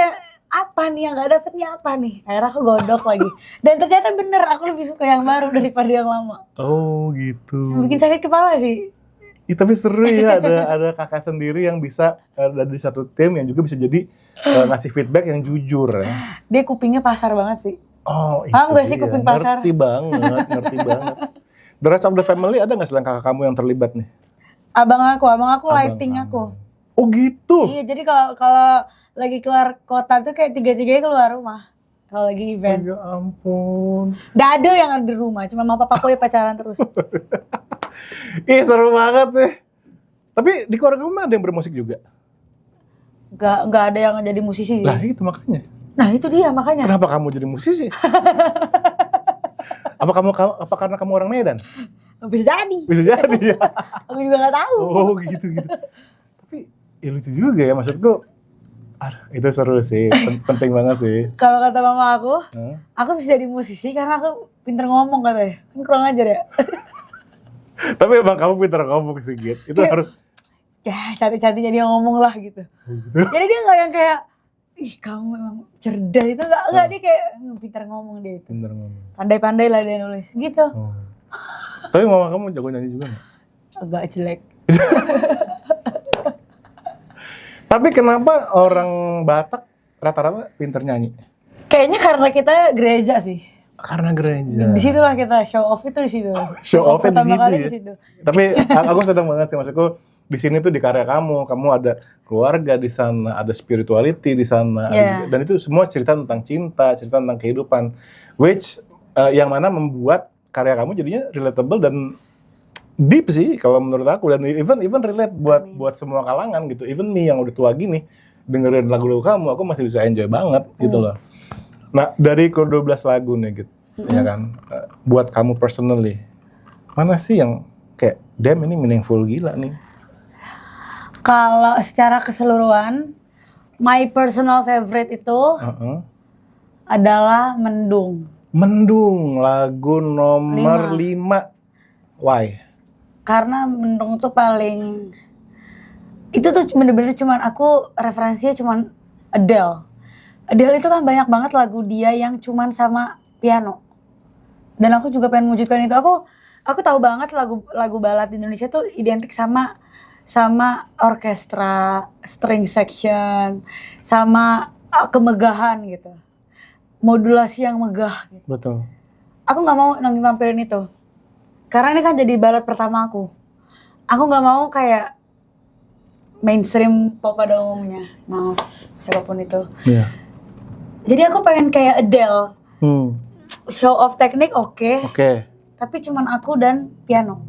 apa nih yang nggak dapetnya apa nih? Akhirnya aku godok lagi. Dan ternyata bener aku lebih suka yang baru daripada yang lama. Oh gitu. Yang bikin sakit kepala sih. Tapi seru ya ada kakak sendiri yang bisa dari satu tim yang juga bisa jadi ngasih feedback yang jujur ya. Dia kupingnya pasar banget sih. Oh itu paham gak sih kuping pasar? Ngerti banget. The rest of the family ada gak selain kakak kamu yang terlibat nih? Abang aku lighting aku. Oh gitu? Iya jadi kalau lagi keluar kota tuh kayak tiga-tiganya keluar rumah. Kalau lagi event. Ya ampun. Dado yang ada di rumah, cuma mama papaku ya pacaran terus. Ih seru banget deh. Tapi di keluarga kamu ada yang bermusik juga? Gak ada yang jadi musisi. Lah itu makanya. Nah itu dia makanya. Kenapa kamu jadi musisi? Apa karena kamu orang Medan? Bisa jadi ya. Aku juga gak tahu. Oh gitu. Tapi ya lucu juga ya maksudku. Itu seru sih, penting banget sih. Kalau kata mama aku bisa jadi musisi karena aku pinter ngomong katanya. Kan kurang ajar ya. Tapi emang kamu pinter ngomong sih Git. Itu kayak, harus cantik-cantik jadi yang ngomong lah gitu. Jadi dia gak yang kayak kamu emang cerdas itu enggak dia kayak pinter ngomong dia itu. Pinter ngomong. Pandai-pandai lah dia nulis gitu. Tapi mama kamu jago nyanyi juga gak? Agak jelek. Tapi kenapa orang Batak rata-rata pinter nyanyi? Kayaknya karena kita gereja sih. Karena gereja. Di situlah kita show off itu di situ. Show off pertama kali ya? di situ. Tapi aku senang banget sih maksudku di sini tuh di karya kamu ada keluarga di sana, ada spirituality di sana, dan itu semua cerita tentang cinta, cerita tentang kehidupan, which yang mana membuat karya kamu jadinya relatable dan deep sih kalau menurut aku, dan even relate buat semua kalangan gitu. Even me yang udah tua gini dengerin lagu-lagu kamu, aku masih bisa enjoy banget gitu loh. Nah dari ke-12 lagu nih gitu, ya kan, buat kamu personally, mana sih yang kayak damn ini meaningful gila nih? Kalau secara keseluruhan, my personal favorite itu adalah Mendung. Mendung, lagu nomor 5. Why? Karena Mendung tuh paling, itu tuh bener-bener cuman aku referensinya cuman Adele. Adele itu kan banyak banget lagu dia yang cuman sama piano. Dan aku juga pengen mewujudkan itu. Aku tahu banget lagu balad di Indonesia tuh identik sama orkestra, string section, sama kemegahan gitu. Modulasi yang megah gitu. Betul. Aku nggak mau nampilin itu. Karena ini kan jadi balad pertama aku. Aku nggak mau kayak mainstream pop pada umumnya. Maaf, siapapun itu. Iya. Jadi aku pengen kayak Adele. Show off teknik oke. Tapi cuman aku dan piano.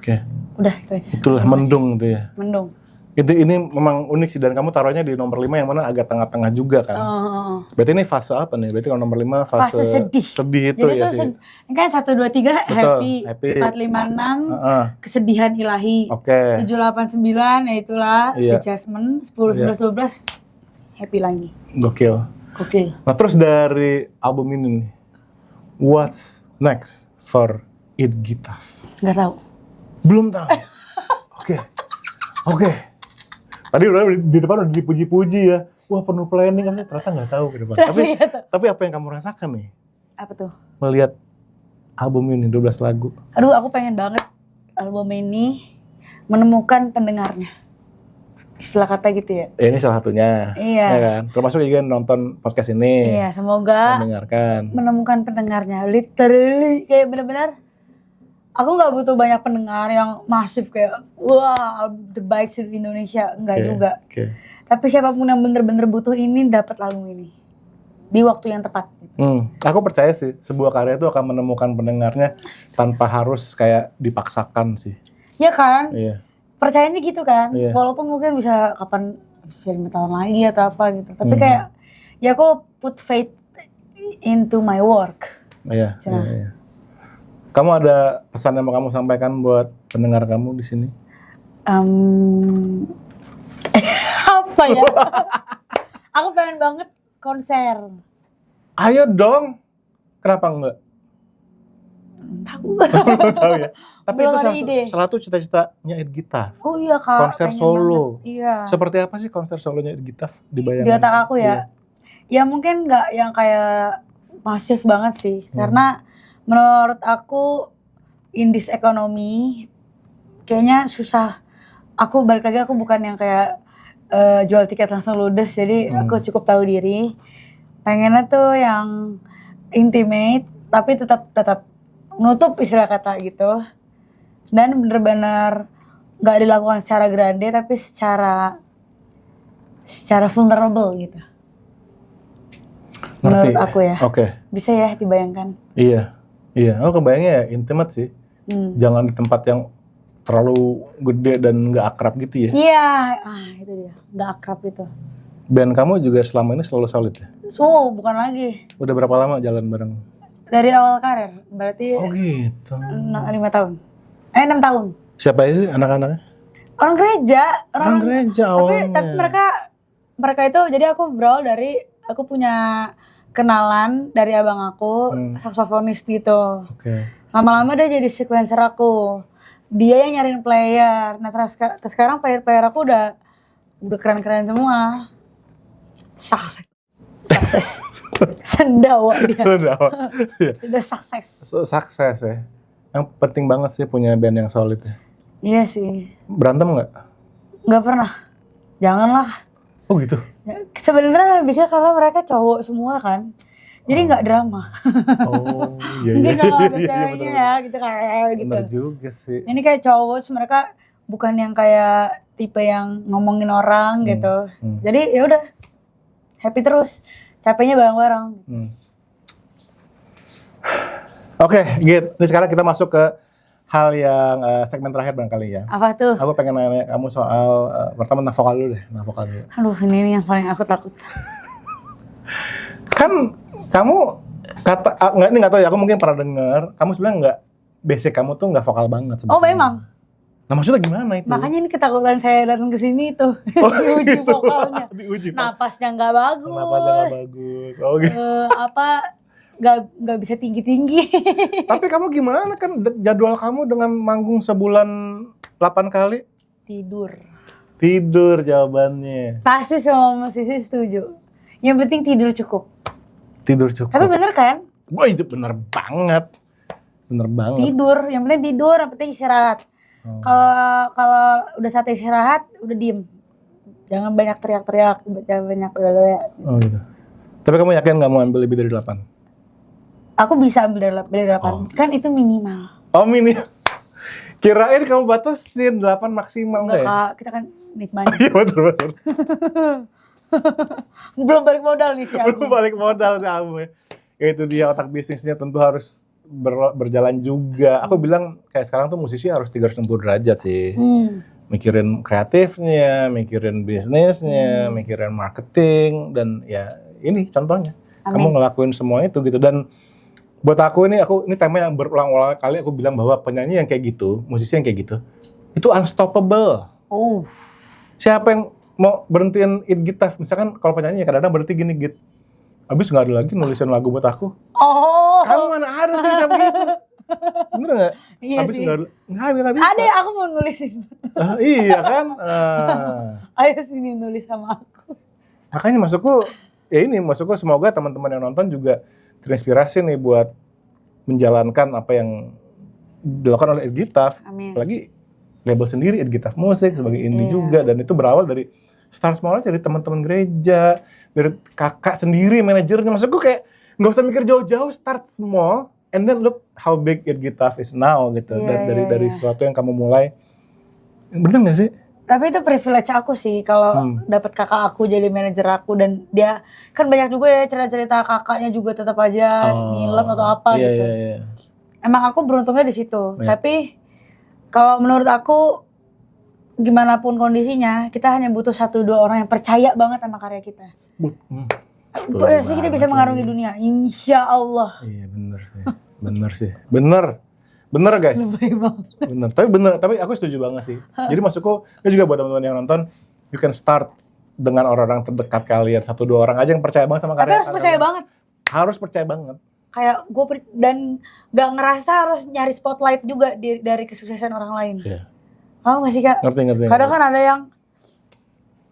Oke. Udah itu aja. Itulah Mendung itu ya. Mendung. Ini memang unik sih, dan kamu taruhnya di nomor 5 yang mana agak tengah-tengah juga kan. Berarti ini fase apa nih? Berarti kalau nomor 5 fase sedih itu. Jadi ya tuh sih. ini kan 1, 2, 3 happy, 4, 5, 6 kesedihan ilahi. 7, 8, 9 ya itulah adjustment, 10, 11, 12 happy lagi. Gokil. Nah terus dari album ini nih, what's next for It Gitaf? Nggak tahu. Belum tahu. Oke. Tadi udah di depan udah dipuji-puji ya. Wah penuh planning, ternyata nggak tahu ke depan. Tapi apa yang kamu rasakan nih? Apa tuh? Melihat album ini 12 lagu. Aduh, aku pengen banget album ini menemukan pendengarnya. Istilah kata gitu ya. Ini salah satunya. Iya. Ya kan? Termasuk juga nonton podcast ini. Iya, semoga mendengarkan. Menemukan pendengarnya. Literally kayak benar-benar aku nggak butuh banyak pendengar yang masif kayak wah terbaik di Indonesia, enggak juga. Tapi siapapun yang bener-bener butuh ini dapat album ini di waktu yang tepat. Aku percaya sih sebuah karya itu akan menemukan pendengarnya tanpa harus kayak dipaksakan sih. Ya kan? Iya. Percayanya gitu kan. Iya. Walaupun mungkin bisa kapan 5 tahun lagi atau apa gitu. Tapi kayak ya aku put faith into my work. Iya. Kamu ada pesan yang mau kamu sampaikan buat pendengar kamu di sini? Apa ya? Aku pengen banget konser. Ayo dong. Kenapa enggak? Tahu. Tahu ya. Tapi Belum itu salah satu cita-citanya It Gitaf. Oh iya Kak. Konser solo. Iya. Seperti apa sih konser solonya It Gitaf dibayangkan? Di otak aku ya. Ya mungkin nggak yang kayak masif banget sih. Karena menurut aku in this economy kayaknya susah. Aku balik lagi aku bukan yang kayak jual tiket langsung ludes. Jadi aku cukup tahu diri. Pengennya tuh yang intimate tapi tetap menutup istilah kata gitu. Dan bener-bener nggak dilakukan secara grande tapi secara vulnerable gitu. Menurut aku ya. Bisa ya dibayangkan. Iya. Oh kebayangnya ya intimate sih. Jangan di tempat yang terlalu gede dan nggak akrab gitu ya. Iya, itu dia, nggak akrab itu. Band kamu juga selama ini selalu solid ya? Bukan lagi. Udah berapa lama jalan bareng? Dari awal karir, berarti gitu. 5 tahun. 6 tahun. Siapa aja sih anak-anaknya? Orang gereja. Awalnya. Tapi mereka itu, jadi aku berawal dari, aku punya kenalan dari abang aku, saksofonis gitu. Lama-lama dia jadi sequencer aku. Dia yang nyariin player. Nah terus sekarang player aku udah keren-keren semua. Sukses. Sendawa dia. Udah Sukses ya. Yang penting banget sih punya band yang solid ya. Iya sih. Berantem nggak? Nggak pernah. Janganlah. Oh gitu. Ya, sebenarnya lebihnya kalau mereka cowok semua kan. Jadi nggak drama. Iya. Mungkin kalau ada ceweknya ya gitu kayak gitu. Bener juga sih. Ini kayak cowok, mereka bukan yang kayak tipe yang ngomongin orang gitu. Jadi ya udah happy terus, capeknya bareng-bareng. Oke, Git. Ini sekarang kita masuk ke hal yang segmen terakhir barangkali ya. Apa tuh? Aku pengen nanya kamu soal pertama tentang vokal dulu deh, Aduh, ini yang paling aku takut. Kan kamu nggak tahu ya, aku mungkin pernah dengar kamu sebenarnya nggak basic kamu tuh nggak vokal banget sebetulnya. Oh memang. Nah maksudnya gimana itu? Makanya ini ketakutan saya datang ke sini tuh. Diuji vokalnya. Napasnya nggak bagus. Oh gitu. Nggak bisa tinggi. Tapi kamu gimana kan jadwal kamu dengan manggung sebulan 8 kali? Tidur jawabannya. Pasti semua musisi setuju. Yang penting tidur cukup. Tapi bener kan? Wah itu bener banget. Tidur, yang penting istirahat. Kalau udah saat istirahat, udah diem. Jangan banyak teriak-teriak, jangan banyak Oh gitu. Tapi kamu yakin nggak mau ambil lebih dari 8? Aku bisa ambil dari 8. Kan itu minimal. Oh minimal. Kirain kamu batasin 8 maksimal enggak ya? Kak, kita kan nikmati. Iya betul. Belum balik modal nih sih aku. Ya itu dia, otak bisnisnya tentu harus berjalan juga. Aku bilang kayak sekarang tuh musisi harus 360 derajat sih. Mikirin kreatifnya, mikirin bisnisnya, mikirin marketing, dan ya ini contohnya. Amin. Kamu ngelakuin semua itu gitu. Dan buat aku ini tema yang berulang-ulang kali aku bilang bahwa penyanyi yang kayak gitu, musisi yang kayak gitu, itu unstoppable. Siapa yang mau berhentiin It Gitaf? Misalkan kalau penyanyi kadang-kadang berhenti gini, Git, habis nggak ada lagi nulisin lagu buat aku. Kamu mana ada cerita begitu? Bener nggak? Iya habis sih. Nggak bisa. Ada yang aku mau nulisin. Iya kan? Ayo sini nulis sama aku. Makanya maksudku semoga teman-teman yang nonton juga terinspirasi nih buat menjalankan apa yang dilakukan oleh It Gitaf. Amin. Apalagi label sendiri It Gitaf Musik sebagai indie juga, dan itu berawal dari start small dari teman-teman gereja, dari kakak sendiri manajernya. Maksudku kayak nggak usah mikir jauh-jauh, start small and then look how big It Gitaf is now gitu. Dari sesuatu yang kamu mulai. Bener nggak sih? Tapi itu privilege aku sih kalau dapat kakak aku jadi manajer aku, dan dia kan banyak juga ya cerita-cerita kakaknya juga tetap aja ngilang atau apa gitu. Iya. Emang aku beruntungnya di situ. Tapi kalau menurut aku gimana pun kondisinya, kita hanya butuh 1-2 orang yang percaya banget sama karya kita. Pasti kita bisa mengarungi dunia, insya Allah. Iya bener guys. Tapi aku setuju banget sih. Jadi maksudku, ini juga buat teman-teman yang nonton, you can start dengan orang-orang terdekat kalian, 1-2 orang aja yang percaya banget sama karya. Tapi harus percaya banget. Harus percaya banget. Kayak gue dan gak ngerasa harus nyari spotlight juga dari kesuksesan orang lain. Iya. Paham gak sih Kak? Ngerti. Kadang kan ada yang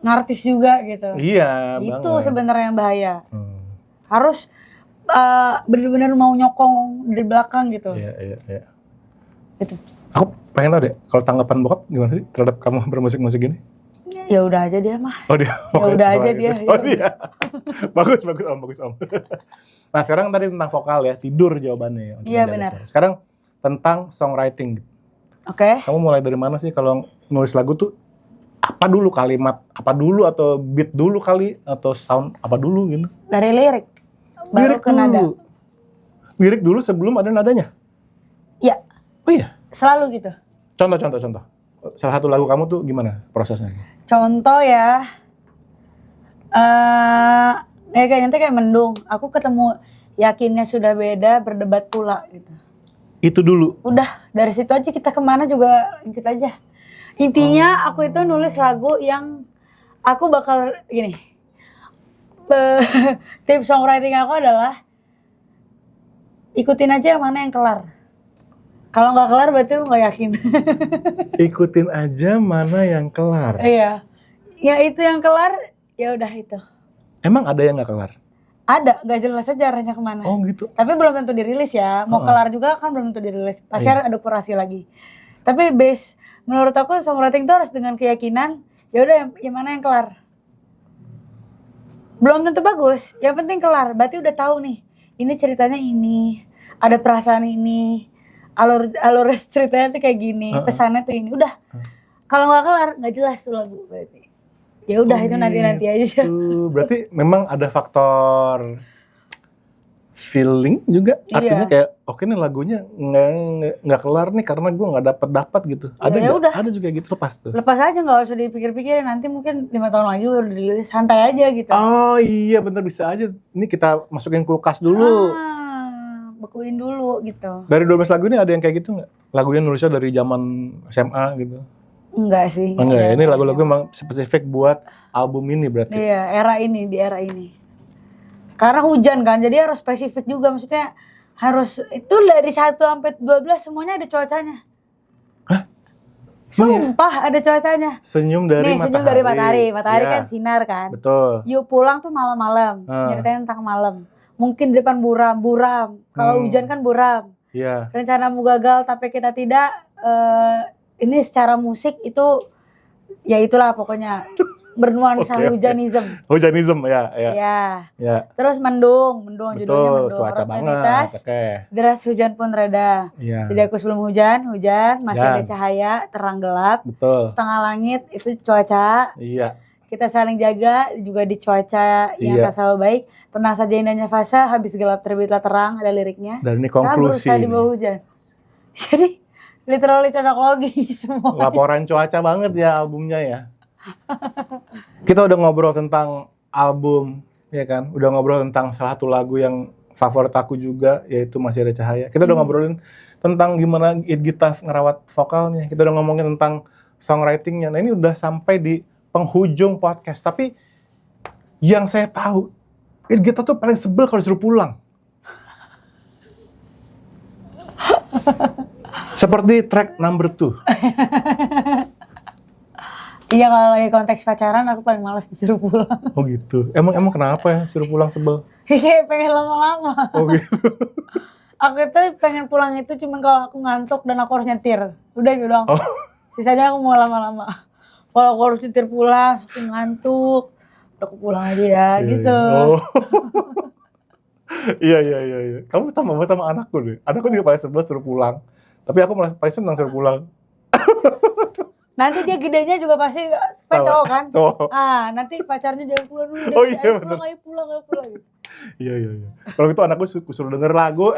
ngartis juga gitu. Iya. Itu sebenarnya yang bahaya. Harus benar-benar mau nyokong dari belakang gitu. Iya. Gitu. Aku pengen tahu deh, kalau tanggapan bokap gimana sih terhadap kamu bermusik-musik ini? Ya udah aja dia mah. Oh dia. Ya udah aja dia. Oh dia. Bagus om. Nah sekarang tadi tentang vokal ya, tidur jawabannya. Iya benar. Sekarang tentang songwriting. Oke. Kamu mulai dari mana sih kalau nulis lagu tuh? Apa dulu, kalimat apa dulu, atau beat dulu kali, atau sound apa dulu gitu? Dari lirik. Baru ke nada. Lirik dulu sebelum ada nadanya? Iya. Oh iya? Selalu gitu. Contoh. Salah satu lagu kamu tuh gimana prosesnya? Contoh ya. Kayak nanti kayak mendung. Aku ketemu yakinnya sudah beda, berdebat pula gitu. Itu dulu? Udah, dari situ aja kita kemana juga ikut aja. Intinya aku itu nulis lagu yang aku bakal gini. Tips songwriting aku adalah ikutin aja yang mana yang kelar. Kalau nggak kelar berarti lu nggak yakin. Ikutin aja mana yang kelar. Iya. Ya itu yang kelar, ya udah itu. Emang ada yang nggak kelar? Ada, nggak jelas aja arahnya kemana. Oh gitu. Tapi belum tentu dirilis ya. Mau kelar juga kan belum tentu dirilis. Pasti ada kurasi lagi. Tapi base, menurut aku songwriting itu harus dengan keyakinan. Ya udah yang mana yang kelar. Belum tentu bagus. Yang penting kelar. Berarti udah tahu nih. Ini ceritanya ini. Ada perasaan ini. Alur ceritanya tuh kayak gini, pesannya tuh ini. Udah. Kalau nggak kelar, nggak jelas tuh lagu berarti. Ya udah itu nanti aja. Berarti memang ada faktor feeling juga. Artinya kayak oke nih lagunya nggak kelar nih karena gue nggak dapat gitu. Ada juga gitu, lepas tuh. Lepas aja, nggak usah dipikir-pikirin. Nanti mungkin 5 tahun lagi udah dirilis, santai aja gitu. Oh iya bener, bisa aja. Ini kita masukin kulkas dulu. Bekuin dulu gitu. Dari 12 lagu ini ada yang kayak gitu nggak? Lagunya nulisnya dari zaman SMA gitu? Enggak sih. Enggak ya, ini lagu-lagu emang spesifik buat album ini berarti? Iya, di era ini. Karena hujan kan, jadi harus spesifik juga. Maksudnya harus, itu dari 1 sampai 12 semuanya ada cuacanya. Hah? Sumpah ada cuacanya. Senyum dari matahari. Senyum dari matahari. Matahari kan sinar kan. Betul. Yuk pulang tuh malam-malam. Nyeritain tentang malam. Mungkin di depan buram. Kalau hujan kan buram. Iya. Rencanamu gagal tapi kita tidak. Ini secara musik itu ya itulah pokoknya bernuansa hujanism. Hujanism ya. Terus mendung judulnya mendung. Cuaca banget. Deras hujan pun reda. Sediaku sebelum hujan masih ada cahaya terang gelap. Betul. Setengah langit itu cuaca. Iya. kita saling jaga juga di cuaca yang Iya. tak selalu baik. Tenang saja indahnya fase, habis gelap terbitlah terang, ada liriknya. Dan ini Saya konklusi berusaha di nih. bawah hujan. Jadi literally cocok logi semua. Laporan cuaca banget ya albumnya ya. Kita udah ngobrol tentang album, ya kan? Udah ngobrol tentang salah satu lagu yang favorit aku juga, yaitu Masih Ada Cahaya. Kita udah ngobrolin tentang gimana Idgitaf ngerawat vokalnya. Kita udah ngomongin tentang songwriting-nya. Nah ini udah sampai di penghujung podcast. Tapi yang saya tahu, Idgitaf tuh paling sebel kalau disuruh pulang. Seperti track number 2. Iya, kalau lagi konteks pacaran aku paling malas disuruh pulang. Oh gitu. Emang kenapa ya suruh pulang sebel? Iya, pengen lama-lama. Oh gitu. Aku itu pengen pulang itu cuma kalau aku ngantuk dan aku harus nyetir. Udah gitu doang. Oh. Sisanya aku mau lama-lama. Kalau aku harus nyetir pulang, aku ngantuk. Udah aku pulang aja ya, gitu. Oh. Iya. Kamu sama banget sama anakku deh. Anakku juga paling sebel suruh pulang. Tapi aku malah paling senang suruh pulang. Nanti dia gedenya juga pasti cowok kan? Cowok. Ah, nanti pacarnya jangan pulang dulu. Oh iya, bener. Ayo pulang. Gitu. Iya. Kalau gitu anakku suruh denger lagu,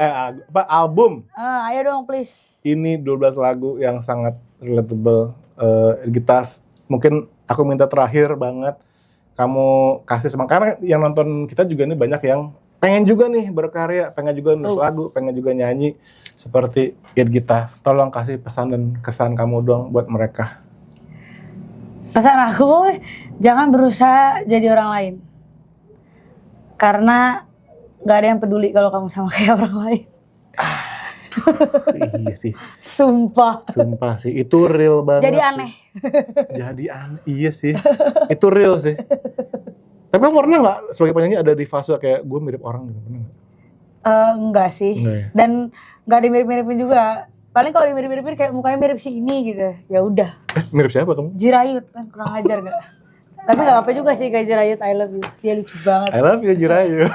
album. Ah, ayo dong please. Ini 12 lagu yang sangat relatable. Idgitaf. Mungkin aku minta terakhir banget. Kamu kasih semangat. Karena yang nonton kita juga nih banyak yang pengen juga nih berkarya, pengen juga nulis lagu, pengen juga nyanyi seperti Idgitaf. Tolong kasih pesan dan kesan kamu dong buat mereka. Pesan aku, jangan berusaha jadi orang lain. Karena gak ada yang peduli kalau kamu sama kayak orang lain. Iya sih. Sumpah. Sih, itu real banget. Jadi sih. aneh. Jadi aneh, iya sih. Itu real sih. Tapi kamu pernah nggak sebagai penyanyi ada di fase kayak gue mirip orang gitu? Pernah nggak? Enggak sih. Enggak ya? Dan gak dimirip-miripin juga. Paling kalau dimirip-miripin kayak mukanya mirip si ini gitu. Ya udah. Mirip siapa kamu? Jirayut kan kurang ajar gak? Tapi gak apa juga sih kayak Jirayut, I love you. Dia lucu banget. I love you Jirayu.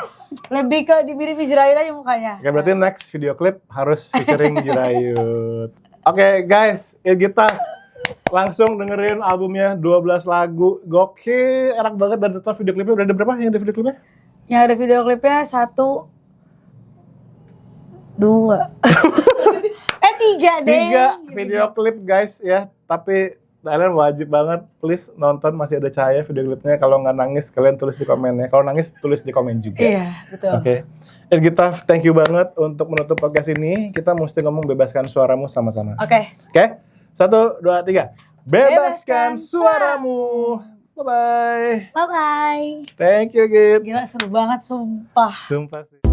Lebih ke dimiripin Jirayut aja mukanya. Oke, berarti next video klip harus featuring Jirayut. Oke guys, Idgitaf langsung dengerin albumnya 12 lagu. Gokil, enak banget. Dan total video klipnya udah ada berapa yang ada video klipnya? Yang ada video klipnya 1, 2 3 deh. 3 video klip guys ya. Tapi kalian wajib banget please nonton Masih Ada Cahaya video klipnya. Kalau nggak nangis kalian tulis di komen ya. Kalau nangis tulis di komen juga. Iya betul. Oke. Idgitaf, thank you banget untuk menutup podcast ini. Kita mesti ngomong bebaskan suaramu sama-sama. Oke. Oke? 1, 2, 3. Bebaskan suaramu. Bye-bye. Bye bye. Thank you, Git. Gila seru banget sumpah. Sumpah sih.